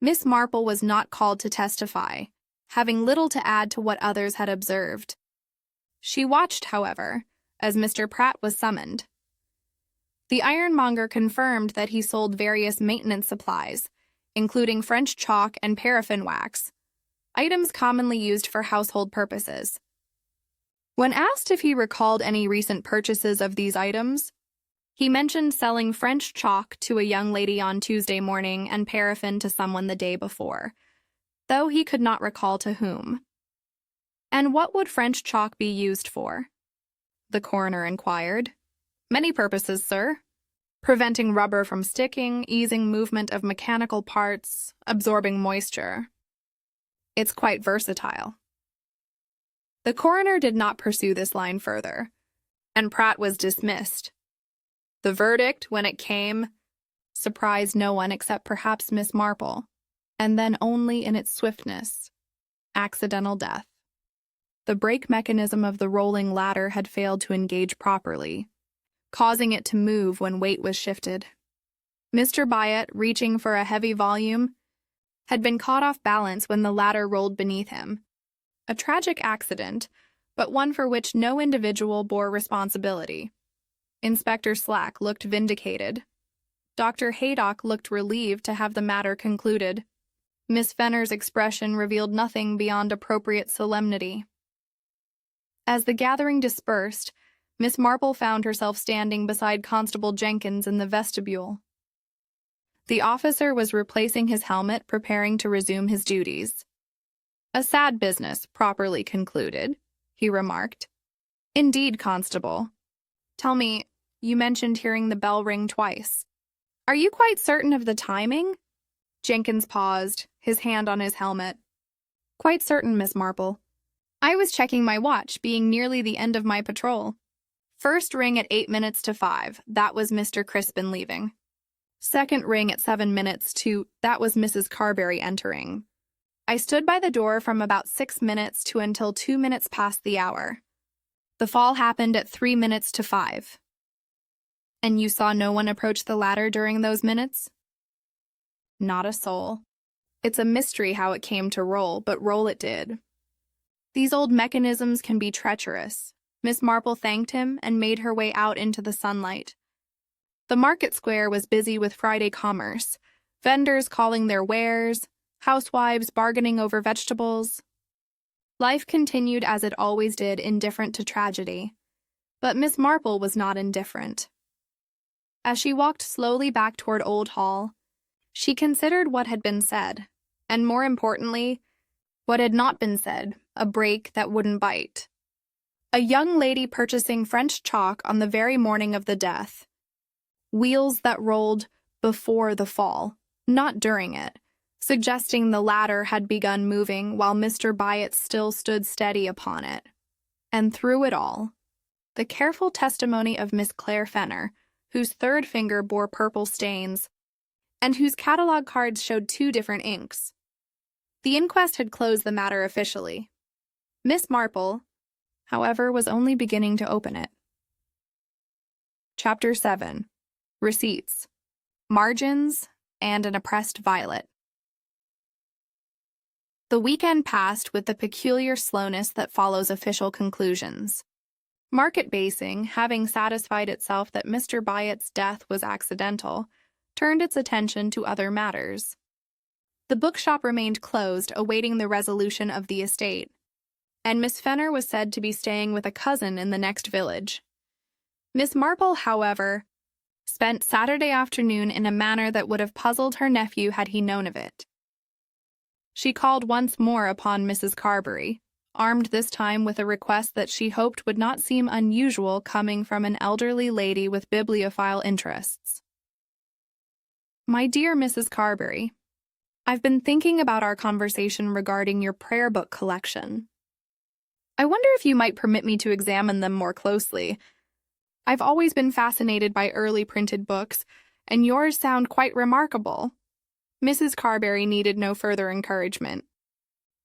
Miss Marple was not called to testify, having little to add to what others had observed. She watched, however, as Mr. Pratt was summoned. The ironmonger confirmed that he sold various maintenance supplies, including French chalk and paraffin wax, items commonly used for household purposes. When asked if he recalled any recent purchases of these items, he mentioned selling French chalk to a young lady on Tuesday morning and paraffin to someone the day before, though he could not recall to whom. "And what would French chalk be used for?" the coroner inquired. "Many purposes, sir. Preventing rubber from sticking, easing movement of mechanical parts, absorbing moisture. It's quite versatile." The coroner did not pursue this line further, and Pratt was dismissed. The verdict, when it came, surprised no one except perhaps Miss Marple, and then only in its swiftness: accidental death. The brake mechanism of the rolling ladder had failed to engage properly, causing it to move when weight was shifted. Mr. Byatt, reaching for a heavy volume, had been caught off balance when the ladder rolled beneath him. A tragic accident, but one for which no individual bore responsibility. Inspector Slack looked vindicated. Dr. Haydock looked relieved to have the matter concluded. Miss Fenner's expression revealed nothing beyond appropriate solemnity. As the gathering dispersed, Miss Marple found herself standing beside Constable Jenkins in the vestibule. The officer was replacing his helmet, preparing to resume his duties. "A sad business, properly concluded," he remarked. "Indeed, Constable. Tell me, you mentioned hearing the bell ring twice. Are you quite certain of the timing?" Jenkins paused, his hand on his helmet. "Quite certain, Miss Marple. I was checking my watch, being nearly the end of my patrol. First ring at 8 minutes to 5, that was Mr. Crispin leaving. Second ring at 7 minutes to, that was Mrs. Carberry entering. I stood by the door from about 6 minutes to until 2 minutes past the hour. The fall happened at 3 minutes to 5. And you saw no one approach the ladder during those minutes?" "Not a soul. It's a mystery how it came to roll, but roll it did. These old mechanisms can be treacherous." Miss Marple thanked him and made her way out into the sunlight. The market square was busy with Friday commerce, vendors calling their wares, housewives bargaining over vegetables. Life continued as it always did, indifferent to tragedy. But Miss Marple was not indifferent. As she walked slowly back toward Old Hall, she considered what had been said, and more importantly, what had not been said, a break that wouldn't bite. A young lady purchasing French chalk on the very morning of the death. Wheels that rolled before the fall, not during it, suggesting the ladder had begun moving while Mr. Byatt still stood steady upon it. And through it all, the careful testimony of Miss Claire Fenner, whose third finger bore purple stains, and whose catalog cards showed 2 different inks. The inquest had closed the matter officially. Miss Marple, however, was only beginning to open it. Chapter 7. Receipts. margins, and an oppressed violet. The weekend passed with the peculiar slowness that follows official conclusions. Market basing, having satisfied itself that Mr. Byatt's death was accidental, turned its attention to other matters. The bookshop remained closed, awaiting the resolution of the estate, and Miss Fenner was said to be staying with a cousin in the next village. Miss Marple, however, spent Saturday afternoon in a manner that would have puzzled her nephew had he known of it. She called once more upon Mrs. Carberry, armed this time with a request that she hoped would not seem unusual coming from an elderly lady with bibliophile interests. "My dear Mrs. Carberry, I've been thinking about our conversation regarding your prayer book collection. I wonder if you might permit me to examine them more closely. I've always been fascinated by early printed books, and yours sound quite remarkable." Mrs. Carberry needed no further encouragement.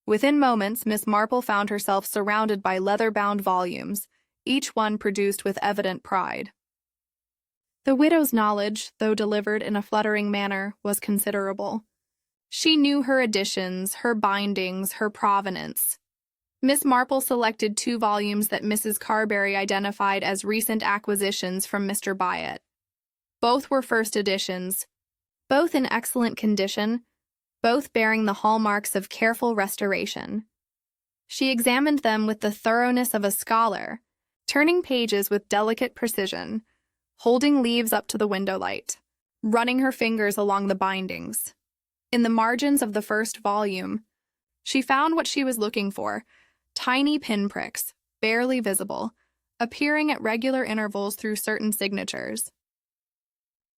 Within moments, Miss Marple found herself surrounded by leather-bound volumes, each one produced with evident pride. The widow's knowledge, though delivered in a fluttering manner, was considerable. She knew her editions, her bindings, her provenance. Miss Marple selected 2 volumes that Mrs. Carberry identified as recent acquisitions from Mr. Byatt. Both were first editions, both in excellent condition, both bearing the hallmarks of careful restoration. She examined them with the thoroughness of a scholar, turning pages with delicate precision, holding leaves up to the window light, running her fingers along the bindings. In the margins of the first volume, she found what she was looking for: tiny pinpricks, barely visible, appearing at regular intervals through certain signatures.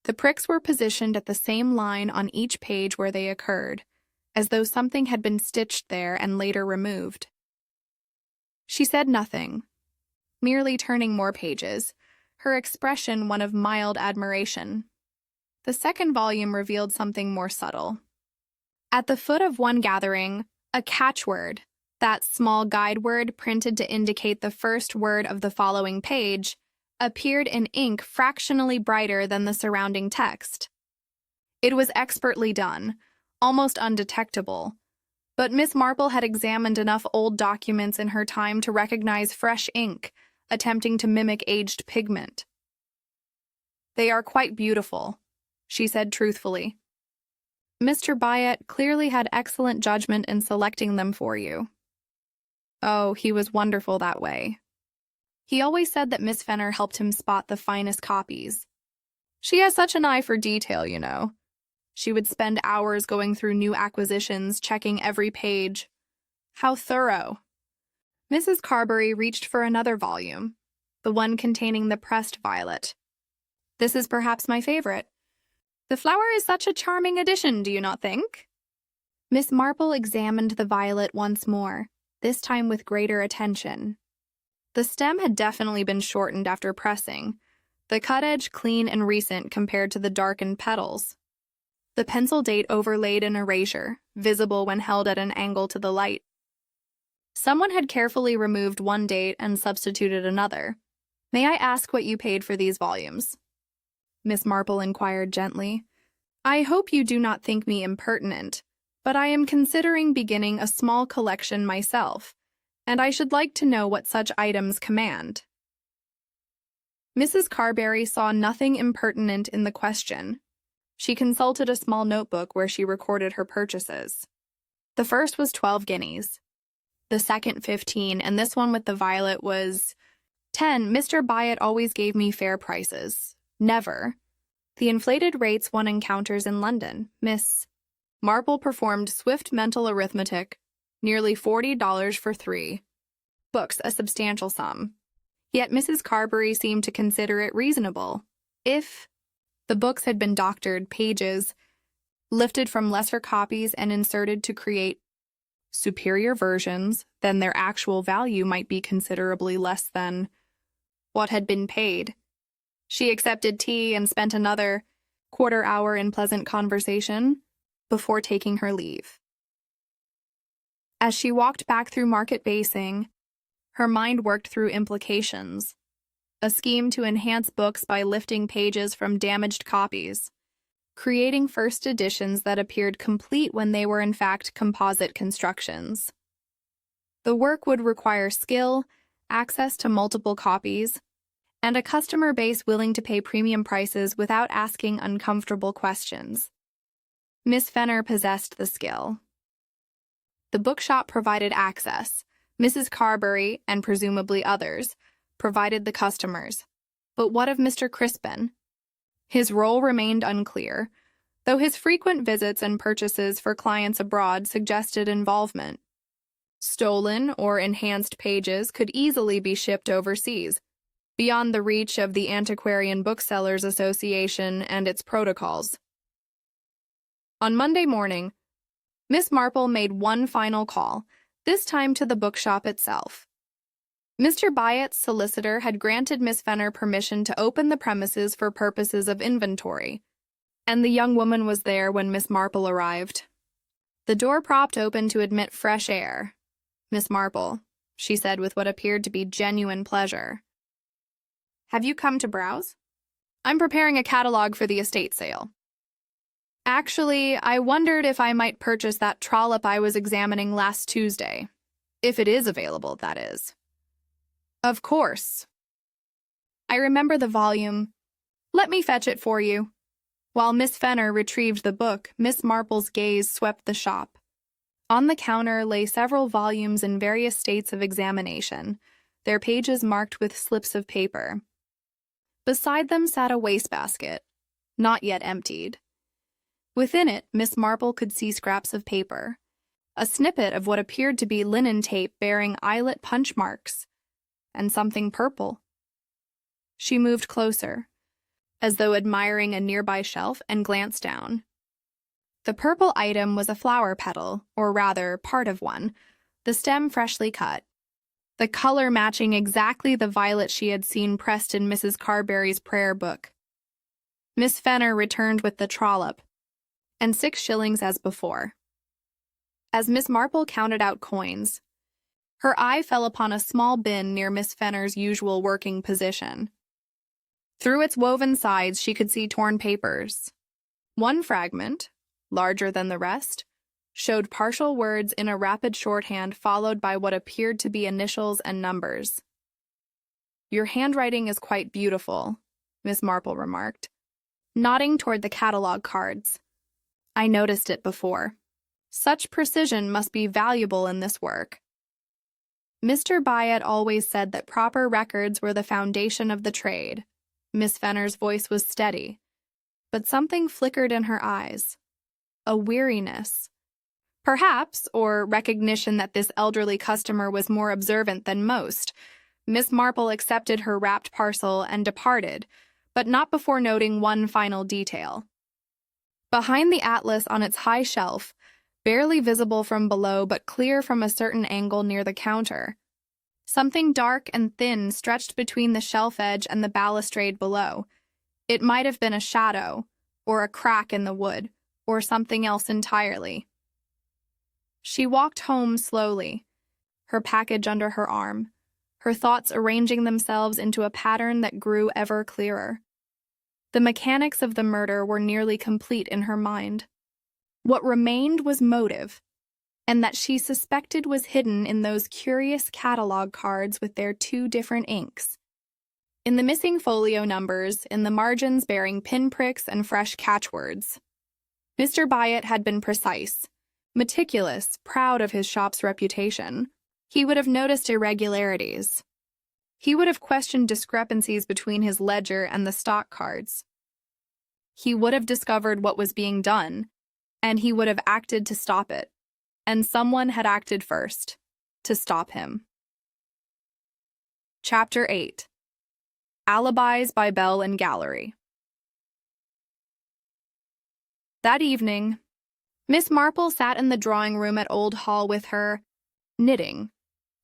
The pricks were positioned at the same line on each page where they occurred, as though something had been stitched there and later removed. She said nothing, merely turning more pages, her expression one of mild admiration. The second volume revealed something more subtle. At the foot of one gathering, a catchword, that small guide word printed to indicate the first word of the following page, appeared in ink fractionally brighter than the surrounding text. It was expertly done, almost undetectable, but Miss Marple had examined enough old documents in her time to recognize fresh ink, attempting to mimic aged pigment. "They are quite beautiful," she said truthfully. "Mr. Byatt clearly had excellent judgment in selecting them for you." "Oh, he was wonderful that way. He always said that Miss Fenner helped him spot the finest copies. She has such an eye for detail, you know. She would spend hours going through new acquisitions, checking every page. How thorough." Mrs. Carberry reached for another volume, the one containing the pressed violet. "This is perhaps my favorite. The flower is such a charming addition, do you not think?" Miss Marple examined the violet once more, this time with greater attention. The stem had definitely been shortened after pressing, the cut edge clean and recent compared to the darkened petals. The pencil date overlaid an erasure, visible when held at an angle to the light. Someone had carefully removed one date and substituted another. "May I ask what you paid for these volumes?" Miss Marple inquired gently. "I hope you do not think me impertinent, but I am considering beginning a small collection myself, and I should like to know what such items command." Mrs. Carberry saw nothing impertinent in the question. She consulted a small notebook where she recorded her purchases. The first was 12 guineas, the second 15, and this one with the violet was 10. Mr. Byatt always gave me fair prices. Never. The inflated rates one encounters in London. Miss Marple performed swift mental arithmetic. Nearly $40 for 3 books, a substantial sum. Yet Mrs. Carberry seemed to consider it reasonable. If the books had been doctored, pages lifted from lesser copies and inserted to create superior versions, then their actual value might be considerably less than what had been paid. She accepted tea and spent another quarter hour in pleasant conversation before taking her leave. As she walked back through Market Basing, her mind worked through implications. A scheme to enhance books by lifting pages from damaged copies, creating first editions that appeared complete when they were in fact composite constructions. The work would require skill, access to multiple copies, and a customer base willing to pay premium prices without asking uncomfortable questions. Miss Fenner possessed the skill. The bookshop provided access. Mrs. Carberry, and presumably others, provided the customers. But what of Mr. Crispin? His role remained unclear, though his frequent visits and purchases for clients abroad suggested involvement. Stolen or enhanced pages could easily be shipped overseas, beyond the reach of the Antiquarian Booksellers Association and its protocols. On Monday morning, Miss Marple made one final call, this time to the bookshop itself. Mr. Byatt's solicitor had granted Miss Fenner permission to open the premises for purposes of inventory, and the young woman was there when Miss Marple arrived. The door propped open to admit fresh air. "Miss Marple," she said with what appeared to be genuine pleasure. "Have you come to browse? I'm preparing a catalog for the estate sale. Actually, I wondered if I might purchase that trollop I was examining last Tuesday. If it is available, that is." "Of course. I remember the volume. Let me fetch it for you." While Miss Fenner retrieved the book, Miss Marple's gaze swept the shop. On the counter lay several volumes in various states of examination, their pages marked with slips of paper. Beside them sat a wastebasket, not yet emptied. Within it, Miss Marple could see scraps of paper, a snippet of what appeared to be linen tape bearing eyelet punch marks, and something purple. She moved closer, as though admiring a nearby shelf, and glanced down. The purple item was a flower petal, or rather, part of one, the stem freshly cut, the color matching exactly the violet she had seen pressed in Mrs. Carberry's prayer book. Miss Fenner returned with the trollop, and 6 shillings as before. As Miss Marple counted out coins, her eye fell upon a small bin near Miss Fenner's usual working position. Through its woven sides she could see torn papers. One fragment, larger than the rest, showed partial words in a rapid shorthand followed by what appeared to be initials and numbers. "Your handwriting is quite beautiful," Miss Marple remarked, nodding toward the catalog cards. "I noticed it before. Such precision must be valuable in this work." Mr. Byatt always said that proper records were the foundation of the trade. Miss Fenner's voice was steady, but something flickered in her eyes. A weariness. Perhaps, or recognition that this elderly customer was more observant than most. Miss Marple accepted her wrapped parcel and departed, but not before noting one final detail. Behind the atlas on its high shelf, barely visible from below but clear from a certain angle near the counter, something dark and thin stretched between the shelf edge and the balustrade below. It might have been a shadow, or a crack in the wood, or something else entirely. She walked home slowly, her package under her arm, her thoughts arranging themselves into a pattern that grew ever clearer. The mechanics of the murder were nearly complete in her mind. What remained was motive, and that she suspected was hidden in those curious catalog cards with their 2 different inks. In the missing folio numbers, in the margins bearing pinpricks and fresh catchwords. Mr. Byatt had been precise, meticulous, proud of his shop's reputation. He would have noticed irregularities. He would have questioned discrepancies between his ledger and the stock cards. He would have discovered what was being done, and he would have acted to stop it. And someone had acted first, to stop him. Chapter 8. Alibis by Bell and Gallery. That evening, Miss Marple sat in the drawing room at Old Hall with her knitting,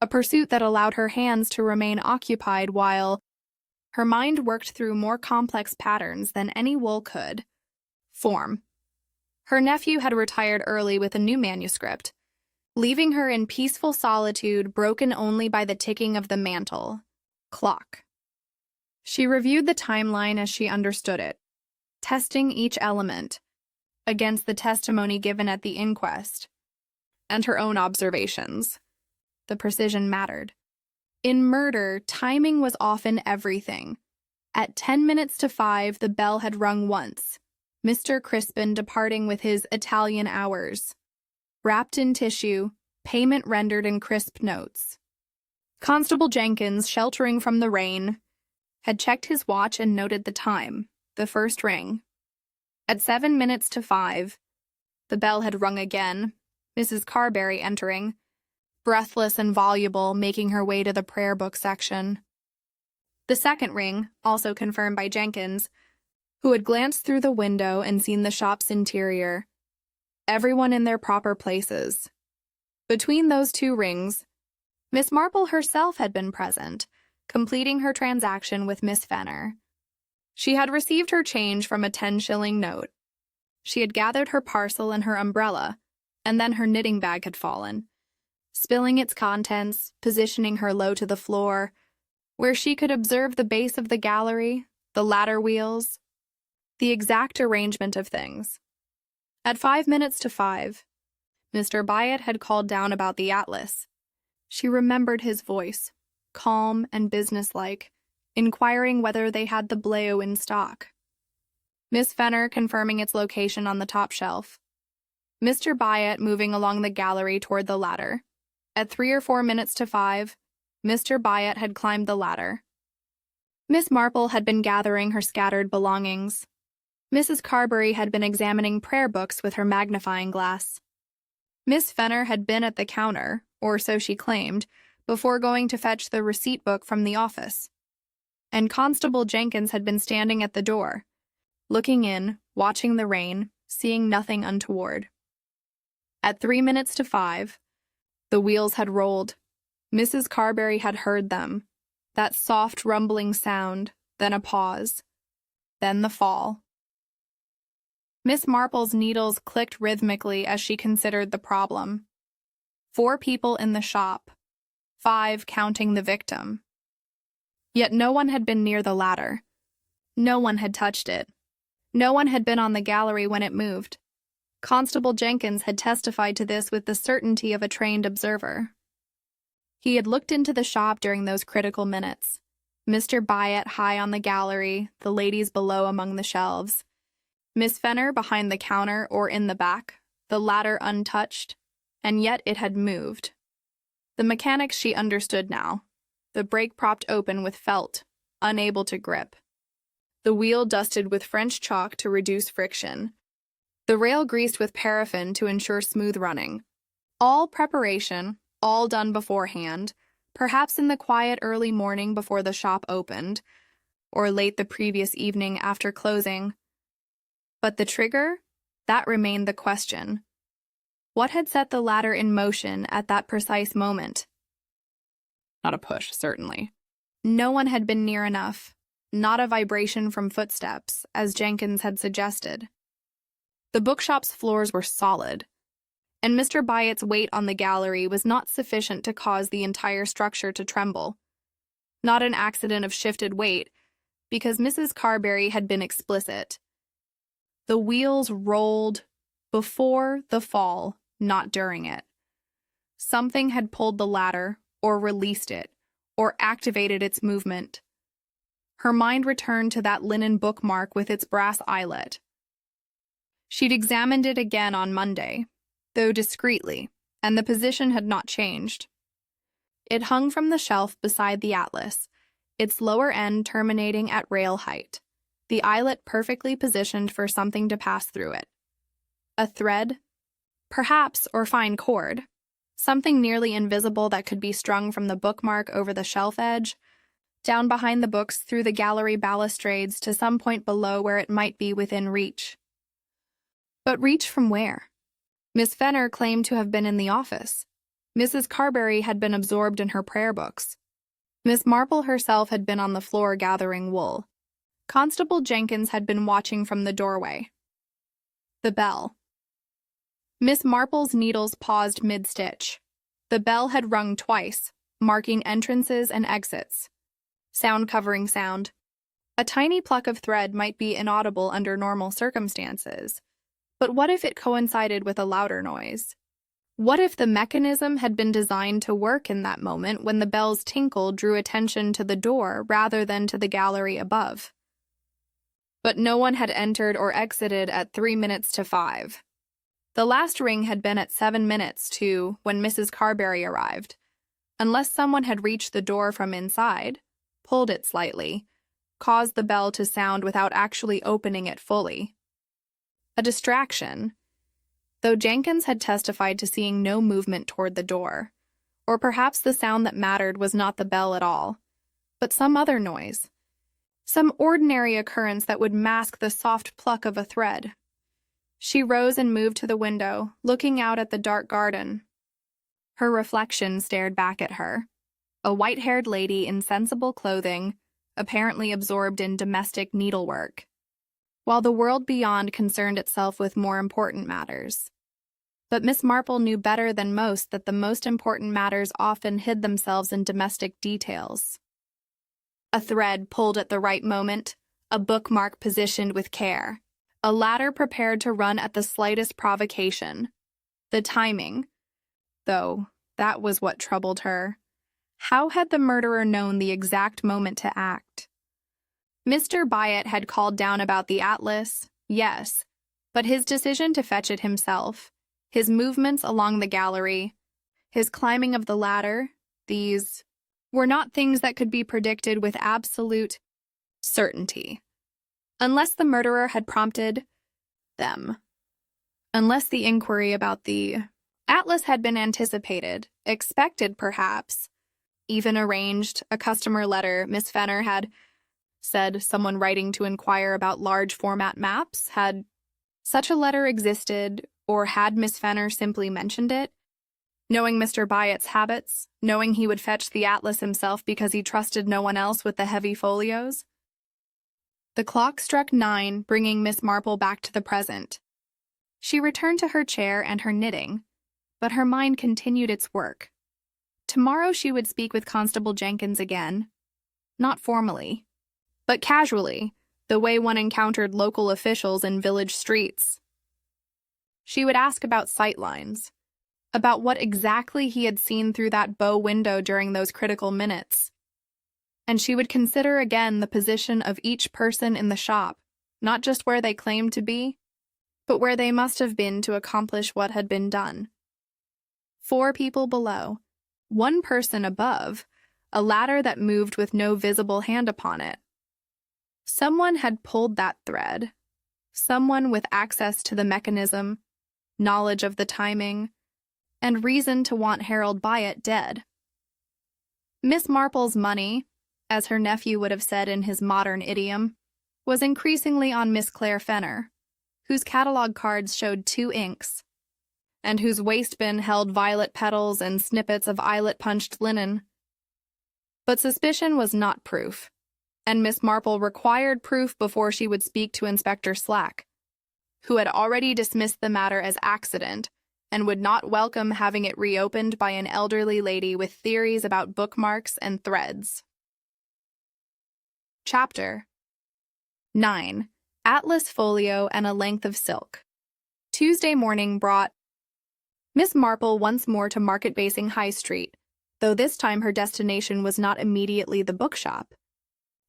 a pursuit that allowed her hands to remain occupied while her mind worked through more complex patterns than any wool could form. Her nephew had retired early with a new manuscript, leaving her in peaceful solitude broken only by the ticking of the mantel clock. She reviewed the timeline as she understood it, testing each element, against the testimony given at the inquest, and her own observations. The precision mattered. In murder, timing was often everything. At 10 minutes to 5, the bell had rung once, Mr. Crispin departing with his Italian hours. Wrapped in tissue, payment rendered in crisp notes. Constable Jenkins, sheltering from the rain, had checked his watch and noted the time, the first ring. At 7 minutes to 5, the bell had rung again, Mrs. Carberry entering, breathless and voluble, making her way to the prayer book section. The second ring, also confirmed by Jenkins, who had glanced through the window and seen the shop's interior. Everyone in their proper places. Between those two rings, Miss Marple herself had been present, completing her transaction with Miss Fenner. She had received her change from a 10-shilling note. She had gathered her parcel and her umbrella, and then her knitting bag had fallen, spilling its contents, positioning her low to the floor, where she could observe the base of the gallery, the ladder wheels, the exact arrangement of things. At 5 minutes to 5, Mr. Byatt had called down about the atlas. She remembered his voice, calm and businesslike, inquiring whether they had the Bleu in stock. Miss Fenner confirming its location on the top shelf. Mr. Byatt moving along the gallery toward the ladder. At 3 or 4 minutes to 5, Mr. Byatt had climbed the ladder. Miss Marple had been gathering her scattered belongings. Mrs. Carberry had been examining prayer books with her magnifying glass. Miss Fenner had been at the counter, or so she claimed, before going to fetch the receipt book from the office. And Constable Jenkins had been standing at the door, looking in, watching the rain, seeing nothing untoward. At 3 minutes to 5, the wheels had rolled. Mrs. Carberry had heard them, that soft rumbling sound, then a pause, then the fall. Miss Marple's needles clicked rhythmically as she considered the problem. 4 people in the shop, 5 counting the victim. Yet no one had been near the ladder. No one had touched it. No one had been on the gallery when it moved. Constable Jenkins had testified to this with the certainty of a trained observer. He had looked into the shop during those critical minutes. Mr. Byatt high on the gallery, the ladies below among the shelves. Miss Fenner behind the counter or in the back, the latter untouched, and yet it had moved. The mechanics she understood now. The brake propped open with felt, unable to grip. The wheel dusted with French chalk to reduce friction. The rail greased with paraffin to ensure smooth running. All preparation, all done beforehand, perhaps in the quiet early morning before the shop opened, or late the previous evening after closing. But the trigger? That remained the question. What had set the ladder in motion at that precise moment? Not a push, certainly. No one had been near enough. Not a vibration from footsteps, as Jenkins had suggested. The bookshop's floors were solid, and Mr. Byatt's weight on the gallery was not sufficient to cause the entire structure to tremble. Not an accident of shifted weight, because Mrs. Carberry had been explicit. The wheels rolled before the fall, not during it. Something had pulled the ladder, or released it, or activated its movement. Her mind returned to that linen bookmark with its brass eyelet. She'd examined it again on Monday, though discreetly, and the position had not changed. It hung from the shelf beside the atlas, its lower end terminating at rail height, the eyelet perfectly positioned for something to pass through it. A thread, perhaps, or fine cord, something nearly invisible that could be strung from the bookmark over the shelf edge, down behind the books through the gallery balustrades to some point below where it might be within reach. But reach from where? Miss Fenner claimed to have been in the office. Mrs. Carberry had been absorbed in her prayer books. Miss Marple herself had been on the floor gathering wool. Constable Jenkins had been watching from the doorway. The bell. Miss Marple's needles paused mid-stitch. The bell had rung twice, marking entrances and exits. Sound covering sound. A tiny pluck of thread might be inaudible under normal circumstances, But what if it coincided with a louder noise? What if the mechanism had been designed to work in that moment when the bell's tinkle drew attention to the door rather than to the gallery above? But no one had entered or exited at 3 minutes to 5. The last ring had been at 7 minutes to when Mrs. Carberry arrived, unless someone had reached the door from inside, pulled it slightly, caused the bell to sound without actually opening it fully. A distraction, though Jenkins had testified to seeing no movement toward the door. Or perhaps the sound that mattered was not the bell at all, but some other noise. Some ordinary occurrence that would mask the soft pluck of a thread. She rose and moved to the window, looking out at the dark garden. Her reflection stared back at her. A white-haired lady in sensible clothing, apparently absorbed in domestic needlework, while the world beyond concerned itself with more important matters. But Miss Marple knew better than most that the most important matters often hid themselves in domestic details. A thread pulled at the right moment, a bookmark positioned with care, a ladder prepared to run at the slightest provocation. The timing, though, that was what troubled her. How had the murderer known the exact moment to act? Mr. Byatt had called down about the atlas, yes, but his decision to fetch it himself, his movements along the gallery, his climbing of the ladder, these were not things that could be predicted with absolute certainty. Unless the murderer had prompted them. Unless the inquiry about the atlas had been anticipated, expected perhaps, even arranged, a customer letter Miss Fenner had said someone writing to inquire about large format maps. Had such a letter existed, or had Miss Fenner simply mentioned it? Knowing Mr. Byatt's habits, knowing he would fetch the atlas himself because he trusted no one else with the heavy folios? The clock struck 9, bringing Miss Marple back to the present. She returned to her chair and her knitting, but her mind continued its work. Tomorrow she would speak with Constable Jenkins again, not formally, but casually, the way one encountered local officials in village streets. She would ask about sightlines, about what exactly he had seen through that bow window during those critical minutes. And she would consider again the position of each person in the shop, not just where they claimed to be, but where they must have been to accomplish what had been done. 4 people below, 1 person above, a ladder that moved with no visible hand upon it. Someone had pulled that thread, someone with access to the mechanism, knowledge of the timing, and reason to want Harold Byatt dead. Miss Marple's money, as her nephew would have said in his modern idiom, was increasingly on Miss Claire Fenner, whose catalog cards showed 2 inks, and whose waistbin held violet petals and snippets of eyelet-punched linen. But suspicion was not proof, and Miss Marple required proof before she would speak to Inspector Slack, who had already dismissed the matter as accident and would not welcome having it reopened by an elderly lady with theories about bookmarks and threads. Chapter 9. Atlas Folio and a Length of Silk. Tuesday morning brought Miss Marple once more to Market Basing High Street, though this time her destination was not immediately the bookshop.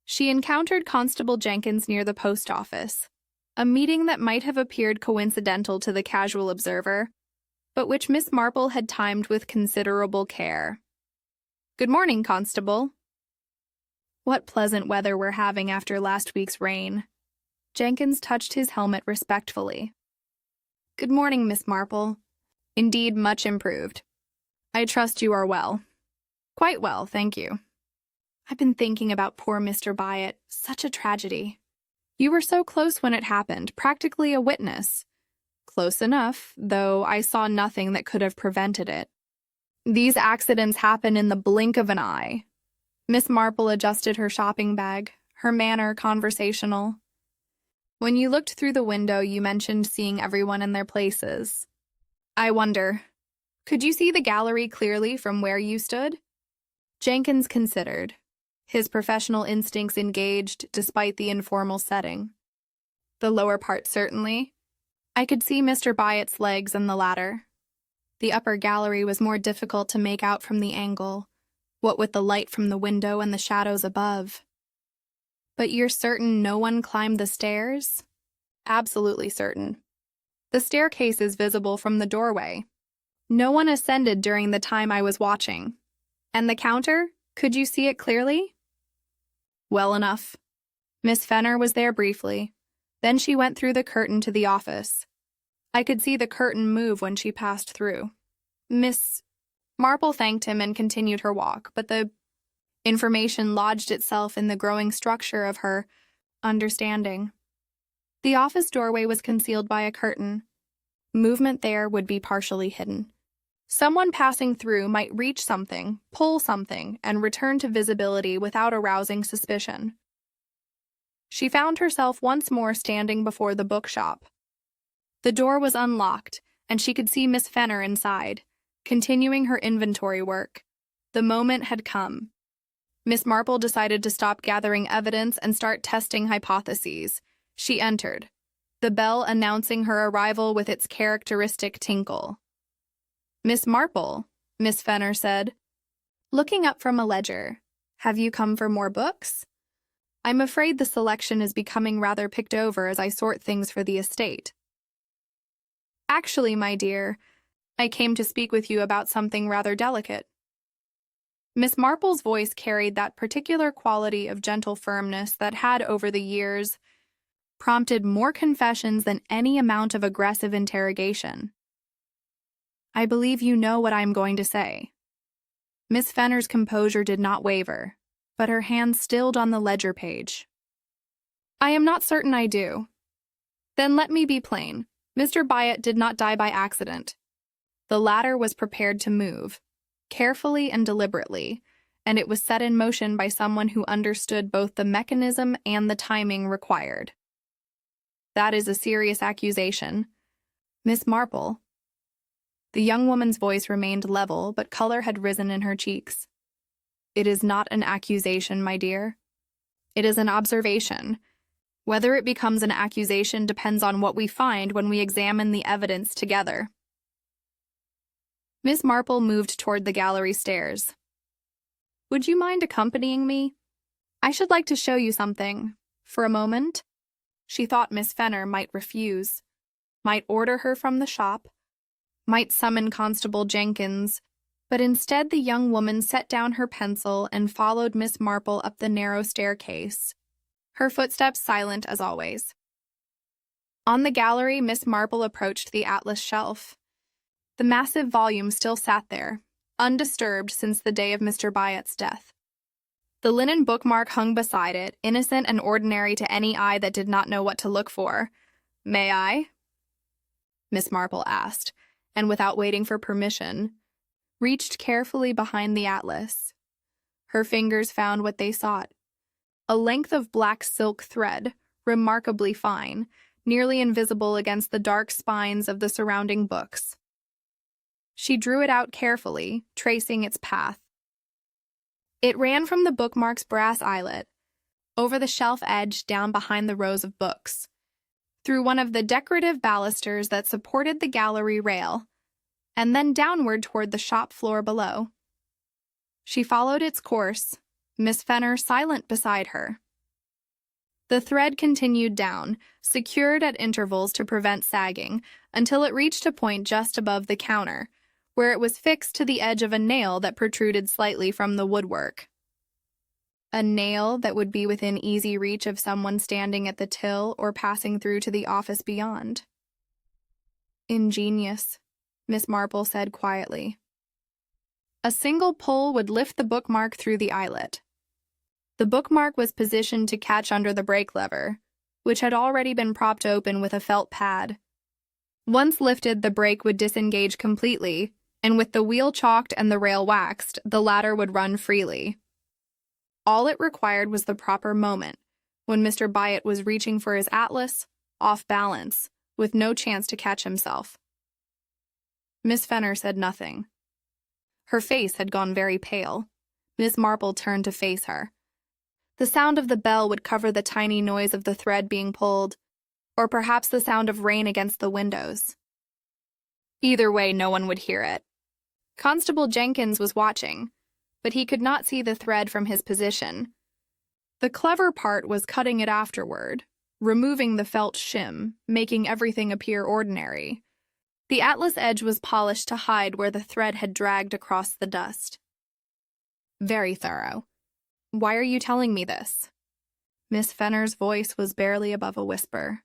She encountered Constable Jenkins near the post office, a meeting that might have appeared coincidental to the casual observer, but which Miss Marple had timed with considerable care. "Good morning, Constable." "What pleasant weather we're having after last week's rain." Jenkins touched his helmet respectfully. "Good morning, Miss Marple. Indeed, much improved. I trust you are well." "Quite well, thank you." "I've been thinking about poor Mr. Byatt. Such a tragedy. You were so close when it happened, practically a witness." "Close enough, though I saw nothing that could have prevented it. These accidents happen in the blink of an eye." Miss Marple adjusted her shopping bag, her manner conversational. "When you looked through the window, you mentioned seeing everyone in their places. I wonder, could you see the gallery clearly from where you stood?" Jenkins considered, his professional instincts engaged despite the informal setting. "The lower part, certainly. I could see Mr. Byatt's legs in the ladder. The upper gallery was more difficult to make out from the angle, what with the light from the window and the shadows above. But you're certain no one climbed the stairs? Absolutely certain. The staircase is visible from the doorway. No one ascended during the time I was watching. And the counter? Could you see it clearly? Well enough. Miss Fenner was there briefly. Then she went through the curtain to the office. I could see the curtain move when she passed through. Miss Marple thanked him and continued her walk, but the information lodged itself in the growing structure of her understanding. The office doorway was concealed by a curtain. Movement there would be partially hidden. Someone passing through might reach something, pull something, and return to visibility without arousing suspicion. She found herself once more standing before the bookshop. The door was unlocked, and she could see Miss Fenner inside, continuing her inventory work. The moment had come. Miss Marple decided to stop gathering evidence and start testing hypotheses. She entered, the bell announcing her arrival with its characteristic tinkle. "Miss Marple," Miss Fenner said, looking up from a ledger. "Have you come for more books? I'm afraid the selection is becoming rather picked over as I sort things for the estate." "Actually, my dear, I came to speak with you about something rather delicate." Miss Marple's voice carried that particular quality of gentle firmness that had, over the years, prompted more confessions than any amount of aggressive interrogation. "I believe you know what I am going to say." Miss Fenner's composure did not waver, but her hand stilled on the ledger page. "I am not certain I do." "Then let me be plain. Mr. Byatt did not die by accident." The ladder was prepared to move, carefully and deliberately, and it was set in motion by someone who understood both the mechanism and the timing required. "That is a serious accusation. Miss Marple." The young woman's voice remained level, but color had risen in her cheeks. "It is not an accusation, my dear. It is an observation. Whether it becomes an accusation depends on what we find when we examine the evidence together." Miss Marple moved toward the gallery stairs. "Would you mind accompanying me? I should like to show you something, for a moment." She thought Miss Fenner might refuse, might order her from the shop, might summon Constable Jenkins, but instead the young woman set down her pencil and followed Miss Marple up the narrow staircase, her footsteps silent as always. On the gallery, Miss Marple approached the atlas shelf. The massive volume still sat there, undisturbed since the day of Mr. Byatt's death. The linen bookmark hung beside it, innocent and ordinary to any eye that did not know what to look for. "May I?" Miss Marple asked, and without waiting for permission, reached carefully behind the atlas. Her fingers found what they sought: a length of black silk thread, remarkably fine, nearly invisible against the dark spines of the surrounding books. She drew it out carefully, tracing its path. It ran from the bookmark's brass eyelet, over the shelf edge down behind the rows of books, through one of the decorative balusters that supported the gallery rail, and then downward toward the shop floor below. She followed its course, Miss Fenner silent beside her. The thread continued down, secured at intervals to prevent sagging, until it reached a point just above the counter, where it was fixed to the edge of a nail that protruded slightly from the woodwork. A nail that would be within easy reach of someone standing at the till or passing through to the office beyond. "Ingenious," Miss Marple said quietly. A single pull would lift the bookmark through the eyelet. The bookmark was positioned to catch under the brake lever, which had already been propped open with a felt pad. Once lifted, the brake would disengage completely, and with the wheel chalked and the rail waxed, the ladder would run freely. All it required was the proper moment, when Mr. Byatt was reaching for his atlas, off balance, with no chance to catch himself. Miss Fenner said nothing. Her face had gone very pale. Miss Marple turned to face her. The sound of the bell would cover the tiny noise of the thread being pulled, or perhaps the sound of rain against the windows. Either way, no one would hear it. Constable Jenkins was watching, but he could not see the thread from his position. The clever part was cutting it afterward, removing the felt shim, making everything appear ordinary. The atlas edge was polished to hide where the thread had dragged across the dust. Very thorough. Why are you telling me this? Miss Fenner's voice was barely above a whisper.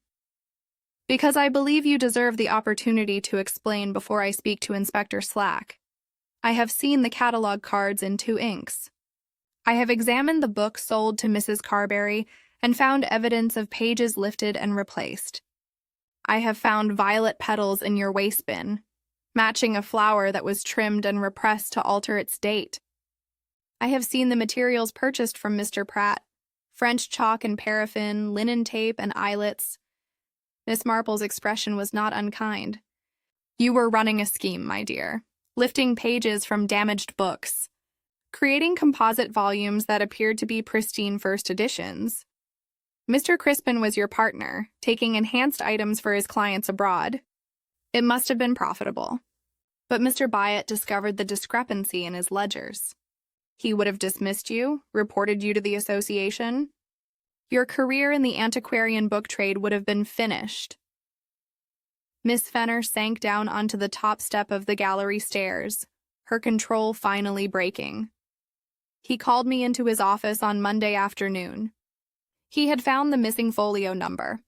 Because I believe you deserve the opportunity to explain before I speak to Inspector Slack. I have seen the catalog cards in 2 inks. I have examined the book sold to Mrs. Carberry and found evidence of pages lifted and replaced. I have found violet petals in your waste bin, matching a flower that was trimmed and repressed to alter its date. I have seen the materials purchased from Mr. Pratt, French chalk and paraffin, linen tape, and eyelets. Miss Marple's expression was not unkind. You were running a scheme, my dear, lifting pages from damaged books, creating composite volumes that appeared to be pristine first editions. Mr. Crispin was your partner, taking enhanced items for his clients abroad. It must have been profitable. But Mr. Byatt discovered the discrepancy in his ledgers. He would have dismissed you, reported you to the association. Your career in the antiquarian book trade would have been finished. Miss Fenner sank down onto the top step of the gallery stairs, her control finally breaking. He called me into his office on Monday afternoon. He had found the missing folio number.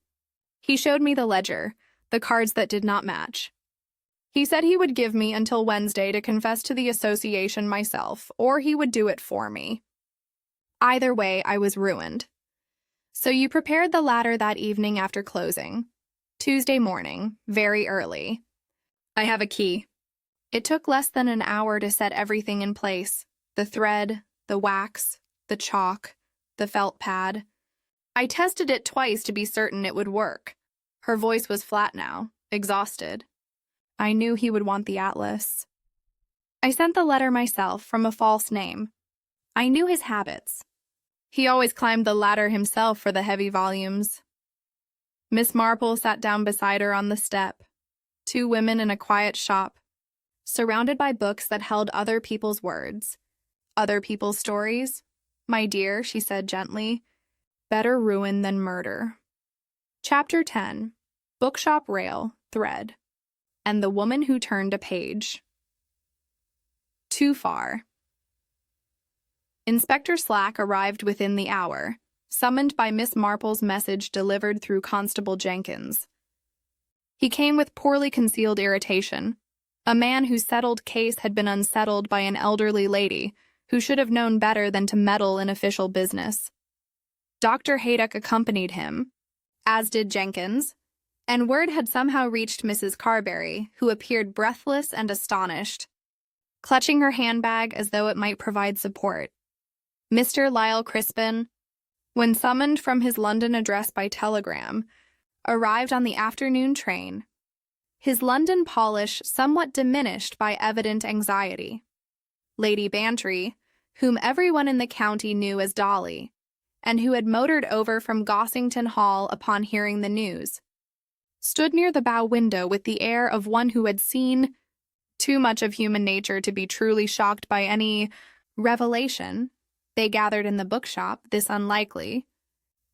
He showed me the ledger, the cards that did not match. He said he would give me until Wednesday to confess to the association myself, or he would do it for me. Either way, I was ruined. So you prepared the ladder that evening after closing. Tuesday morning, very early. I have a key. It took less than an hour to set everything in place. The thread, the wax, the chalk, the felt pad. I tested it twice to be certain it would work. Her voice was flat now, exhausted. I knew he would want the atlas. I sent the letter myself from a false name. I knew his habits. He always climbed the ladder himself for the heavy volumes. Miss Marple sat down beside her on the step. 2 women in a quiet shop, surrounded by books that held other people's words. Other people's stories? My dear, she said gently. Better ruin than murder. Chapter 10. Bookshop Rail, Thread, and the Woman Who Turned a Page. Too far. Inspector Slack arrived within the hour, summoned by Miss Marple's message delivered through Constable Jenkins. He came with poorly concealed irritation. A man whose settled case had been unsettled by an elderly lady who should have known better than to meddle in official business. Dr. Haydock accompanied him, as did Jenkins, and word had somehow reached Mrs. Carberry, who appeared breathless and astonished, clutching her handbag as though it might provide support. Mr. Lyle Crispin, when summoned from his London address by telegram, arrived on the afternoon train, his London polish somewhat diminished by evident anxiety. Lady Bantry, whom everyone in the county knew as Dolly, and who had motored over from Gossington Hall upon hearing the news, stood near the bow window with the air of one who had seen too much of human nature to be truly shocked by any revelation. They gathered in the bookshop, this unlikely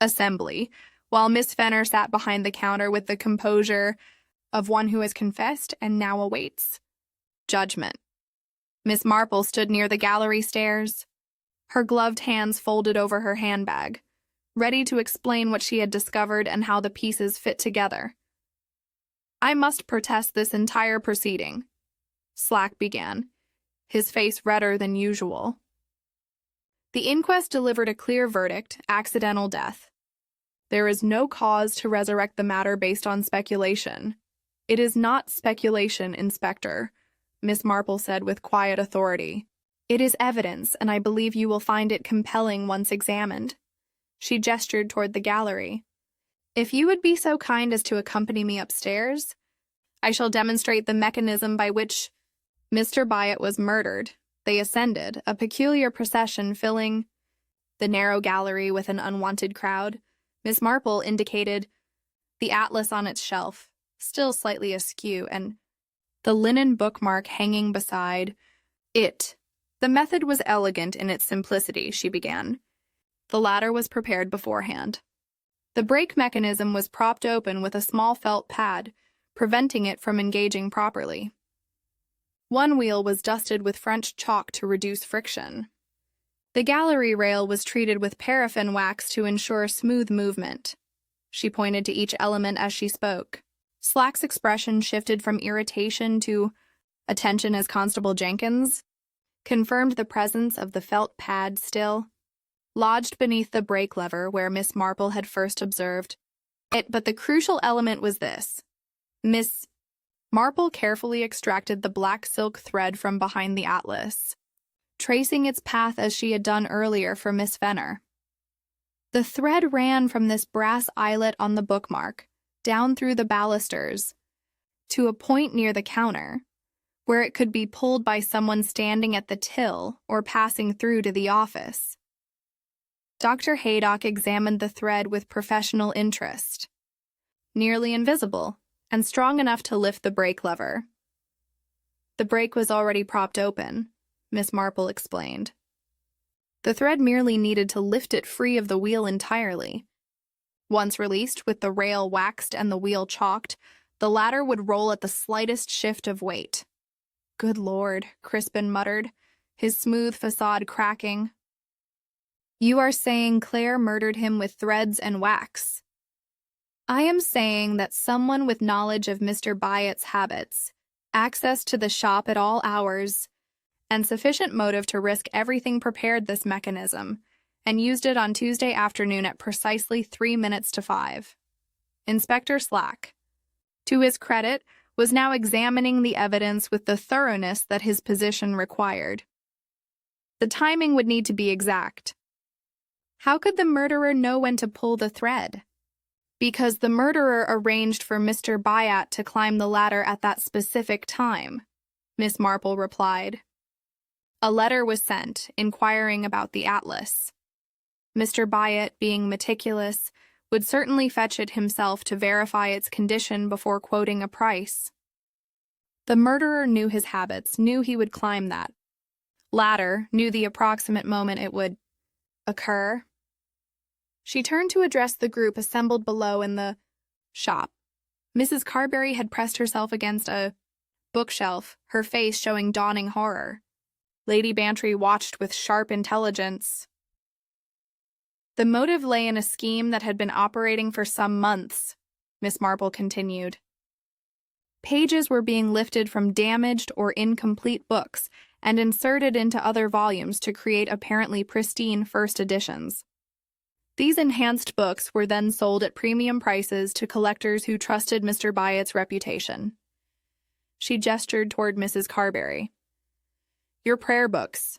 assembly, while Miss Fenner sat behind the counter with the composure of one who has confessed and now awaits judgment. Miss Marple stood near the gallery stairs, her gloved hands folded over her handbag, ready to explain what she had discovered and how the pieces fit together. I must protest this entire proceeding, Slack began, his face redder than usual. The inquest delivered a clear verdict, accidental death. There is no cause to resurrect the matter based on speculation. It is not speculation, Inspector, Miss Marple said with quiet authority. It is evidence, and I believe you will find it compelling once examined. She gestured toward the gallery. If you would be so kind as to accompany me upstairs, I shall demonstrate the mechanism by which Mr. Byatt was murdered. They ascended, a peculiar procession filling the narrow gallery with an unwanted crowd. Miss Marple indicated the atlas on its shelf, still slightly askew, and the linen bookmark hanging beside it. The method was elegant in its simplicity, she began. The ladder was prepared beforehand. The brake mechanism was propped open with a small felt pad, preventing it from engaging properly. One wheel was dusted with French chalk to reduce friction. The gallery rail was treated with paraffin wax to ensure smooth movement. She pointed to each element as she spoke. Slack's expression shifted from irritation to attention as Constable Jenkins confirmed the presence of the felt pad still lodged beneath the brake lever where Miss Marple had first observed it. But the crucial element was this. Miss Marple carefully extracted the black silk thread from behind the atlas, tracing its path as she had done earlier for Miss Venner. The thread ran from this brass eyelet on the bookmark, down through the balusters, to a point near the counter, where it could be pulled by someone standing at the till or passing through to the office. Dr. Haydock examined the thread with professional interest. Nearly invisible, and strong enough to lift the brake lever. The brake was already propped open, Miss Marple explained. The thread merely needed to lift it free of the wheel entirely. Once released, with the rail waxed and the wheel chalked, the latter would roll at the slightest shift of weight. Good Lord, Crispin muttered, his smooth facade cracking. You are saying Claire murdered him with threads and wax? I am saying that someone with knowledge of Mr. Byatt's habits, access to the shop at all hours, and sufficient motive to risk everything prepared this mechanism, and used it on Tuesday afternoon at precisely 3 minutes to 5. Inspector Slack, to his credit, was now examining the evidence with the thoroughness that his position required. The timing would need to be exact. How could the murderer know when to pull the thread? Because the murderer arranged for Mr. Byatt to climb the ladder at that specific time, Miss Marple replied. A letter was sent, inquiring about the atlas. Mr. Byatt, being meticulous, would certainly fetch it himself to verify its condition before quoting a price. The murderer knew his habits, knew he would climb that ladder, knew the approximate moment it would occur. She turned to address the group assembled below in the shop. Mrs. Carberry had pressed herself against a bookshelf, her face showing dawning horror. Lady Bantry watched with sharp intelligence. The motive lay in a scheme that had been operating for some months, Miss Marple continued. Pages were being lifted from damaged or incomplete books and inserted into other volumes to create apparently pristine first editions. These enhanced books were then sold at premium prices to collectors who trusted Mr. Byatt's reputation. She gestured toward Mrs. Carberry. Your prayer books,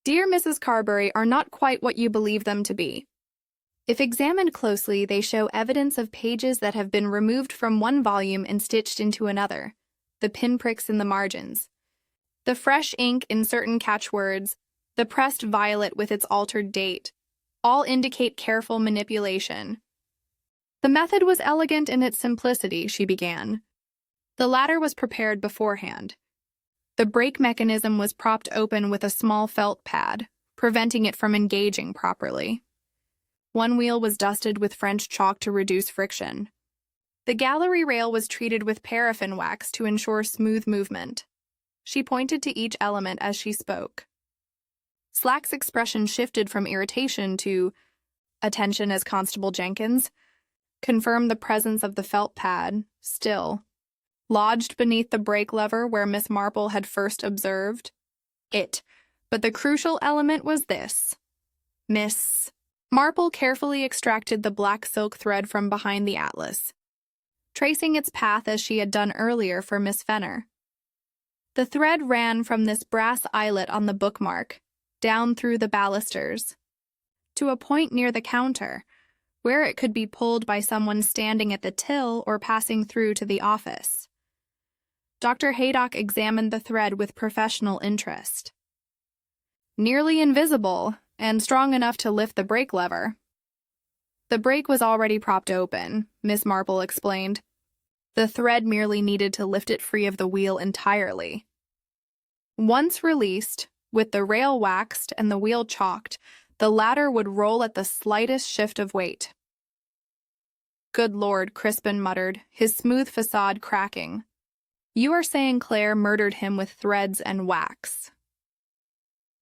dear Mrs. Carberry, are not quite what you believe them to be. If examined closely, they show evidence of pages that have been removed from one volume and stitched into another, the pinpricks in the margins, the fresh ink in certain catchwords, the pressed violet with its altered date, all indicate careful manipulation. The method was elegant in its simplicity, she began. The ladder was prepared beforehand. The brake mechanism was propped open with a small felt pad, preventing it from engaging properly. One wheel was dusted with French chalk to reduce friction. The gallery rail was treated with paraffin wax to ensure smooth movement. She pointed to each element as she spoke. Slack's expression shifted from irritation to attention as Constable Jenkins confirmed the presence of the felt pad, still lodged beneath the brake lever where Miss Marple had first observed it. But the crucial element was this. Miss Marple carefully extracted the black silk thread from behind the atlas, tracing its path as she had done earlier for Miss Venner. The thread ran from this brass eyelet on the bookmark, down through the balusters, to a point near the counter, where it could be pulled by someone standing at the till or passing through to the office. Dr. Haydock examined the thread with professional interest. Nearly invisible, and strong enough to lift the brake lever. The break was already propped open, Miss Marple explained. The thread merely needed to lift it free of the wheel entirely. Once released, with the rail waxed and the wheel chalked, the ladder would roll at the slightest shift of weight. Good Lord, Crispin muttered, his smooth facade cracking. You are saying Claire murdered him with threads and wax.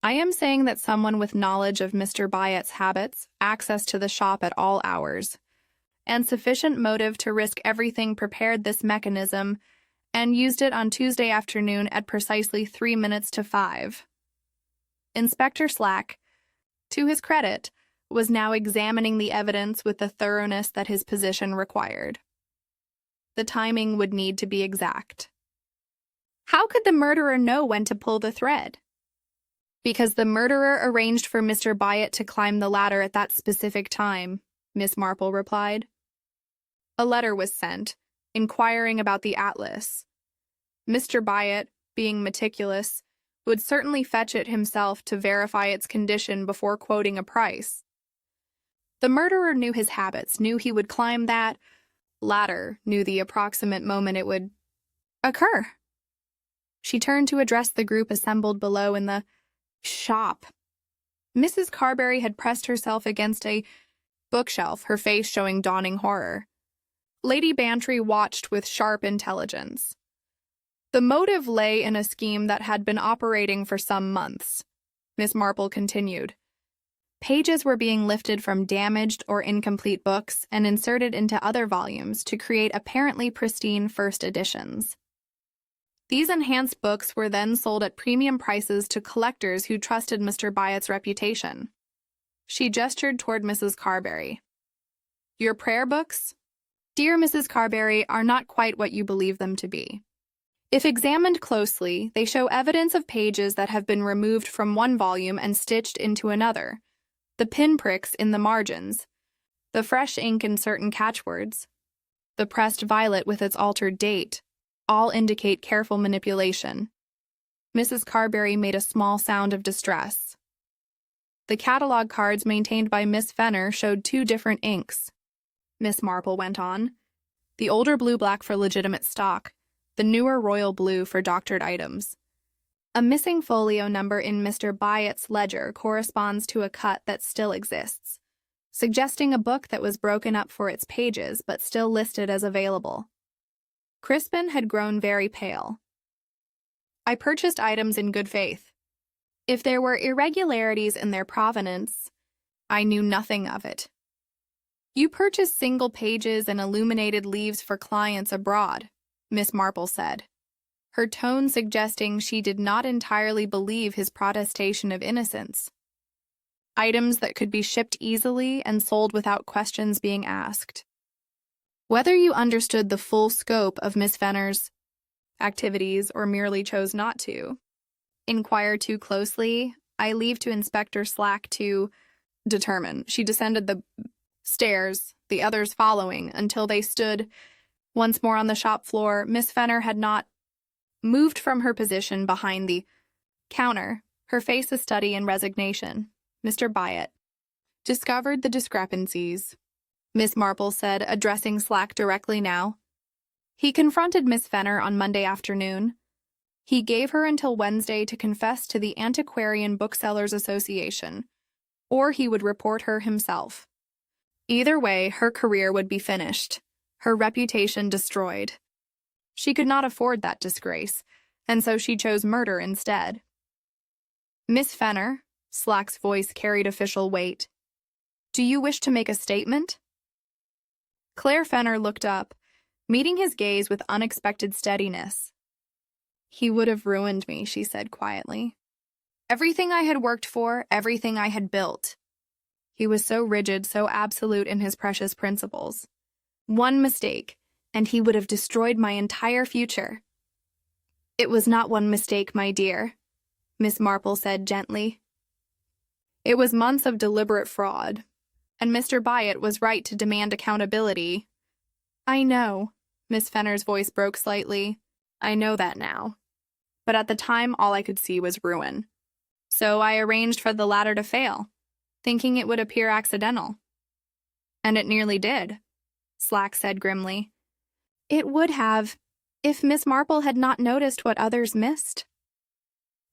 I am saying that someone with knowledge of Mr. Byatt's habits, access to the shop at all hours, and sufficient motive to risk everything prepared this mechanism and used it on Tuesday afternoon at precisely 3 minutes to 5. Inspector Slack, to his credit, was now examining the evidence with the thoroughness that his position required. The timing would need to be exact. How could the murderer know when to pull the thread? Because the murderer arranged for Mr. Byatt to climb the ladder at that specific time, Miss Marple replied. A letter was sent, inquiring about the atlas. Mr. Byatt, being meticulous, would certainly fetch it himself to verify its condition before quoting a price. The murderer knew his habits, knew he would climb that ladder, knew the approximate moment it would occur. She turned to address the group assembled below in the shop. Mrs. Carberry had pressed herself against a bookshelf, her face showing dawning horror. Lady Bantry watched with sharp intelligence. The motive lay in a scheme that had been operating for some months. Miss Marple continued. Pages were being lifted from damaged or incomplete books and inserted into other volumes to create apparently pristine first editions. These enhanced books were then sold at premium prices to collectors who trusted Mr. Byatt's reputation. She gestured toward Mrs. Carberry. Your prayer books, dear Mrs. Carberry, are not quite what you believe them to be. If examined closely, they show evidence of pages that have been removed from one volume and stitched into another, the pinpricks in the margins, the fresh ink in certain catchwords, the pressed violet with its altered date, all indicate careful manipulation. Mrs. Carberry made a small sound of distress. The catalogue cards maintained by Miss Fenner showed 2 different inks. Miss Marple went on. The older blue-black for legitimate stock, the newer royal blue for doctored items. A missing folio number in Mr. Byatt's ledger corresponds to a cut that still exists, suggesting a book that was broken up for its pages but still listed as available. Crispin had grown very pale. I purchased items in good faith. If there were irregularities in their provenance, I knew nothing of it. You purchased single pages and illuminated leaves for clients abroad, Miss Marple said, her tone suggesting she did not entirely believe his protestation of innocence. Items that could be shipped easily and sold without questions being asked. Whether you understood the full scope of Miss Fenner's activities or merely chose not to inquire too closely, I leave to Inspector Slack to determine. She descended the stairs, the others following, until they stood once more on the shop floor. Miss Fenner had not moved from her position behind the counter, her face a study in resignation. Mr. Byatt discovered the discrepancies, Miss Marple said, addressing Slack directly now. He confronted Miss Fenner on Monday afternoon. He gave her until Wednesday to confess to the Antiquarian Booksellers Association, or he would report her himself. Either way, her career would be finished, her reputation destroyed. She could not afford that disgrace, and so she chose murder instead. Miss Fenner, Slack's voice carried official weight. Do you wish to make a statement? Claire Fenner looked up, meeting his gaze with unexpected steadiness. He would have ruined me, she said quietly. Everything I had worked for, everything I had built. He was so rigid, so absolute in his precious principles. One mistake, and he would have destroyed my entire future. It was not one mistake, my dear, Miss Marple said gently. It was months of deliberate fraud, and Mr. Byatt was right to demand accountability. I know, Miss Fenner's voice broke slightly. I know that now. But at the time, all I could see was ruin. So I arranged for the ladder to fail, thinking it would appear accidental. And it nearly did, Slack said grimly. It would have, if Miss Marple had not noticed what others missed.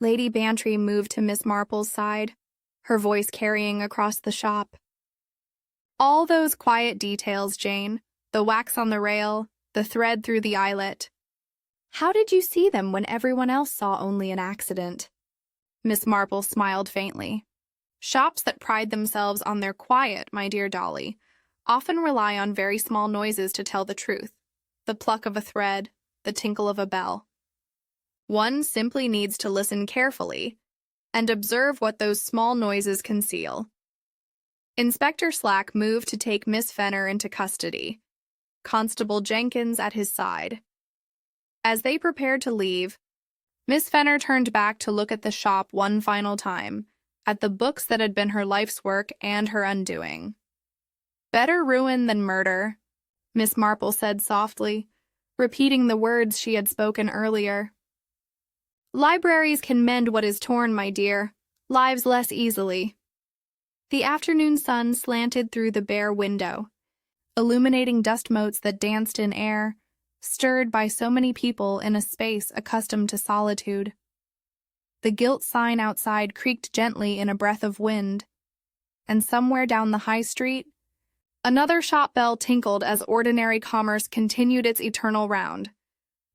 Lady Bantry moved to Miss Marple's side, her voice carrying across the shop. All those quiet details, Jane, the wax on the rail, the thread through the eyelet. How did you see them when everyone else saw only an accident? Miss Marple smiled faintly. Shops that pride themselves on their quiet, my dear Dolly, often rely on very small noises to tell the truth. The pluck of a thread, the tinkle of a bell. One simply needs to listen carefully and observe what those small noises conceal. Inspector Slack moved to take Miss Fenner into custody, Constable Jenkins at his side. As they prepared to leave, Miss Fenner turned back to look at the shop one final time, at the books that had been her life's work and her undoing. Better ruin than murder, Miss Marple said softly, repeating the words she had spoken earlier. Libraries can mend what is torn, my dear, lives less easily. The afternoon sun slanted through the bare window, illuminating dust motes that danced in air, stirred by so many people in a space accustomed to solitude. The gilt sign outside creaked gently in a breath of wind, and somewhere down the high street, another shop bell tinkled as ordinary commerce continued its eternal round.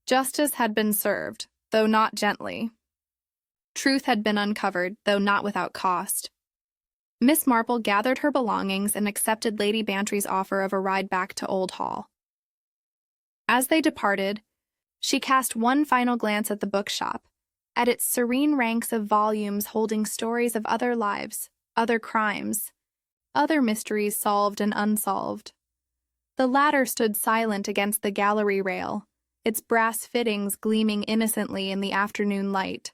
Justice had been served, though not gently. Truth had been uncovered, though not without cost. Miss Marple gathered her belongings and accepted Lady Bantry's offer of a ride back to Old Hall. As they departed, she cast one final glance at the bookshop, at its serene ranks of volumes holding stories of other lives, other crimes, other mysteries solved and unsolved. The latter stood silent against the gallery rail, its brass fittings gleaming innocently in the afternoon light.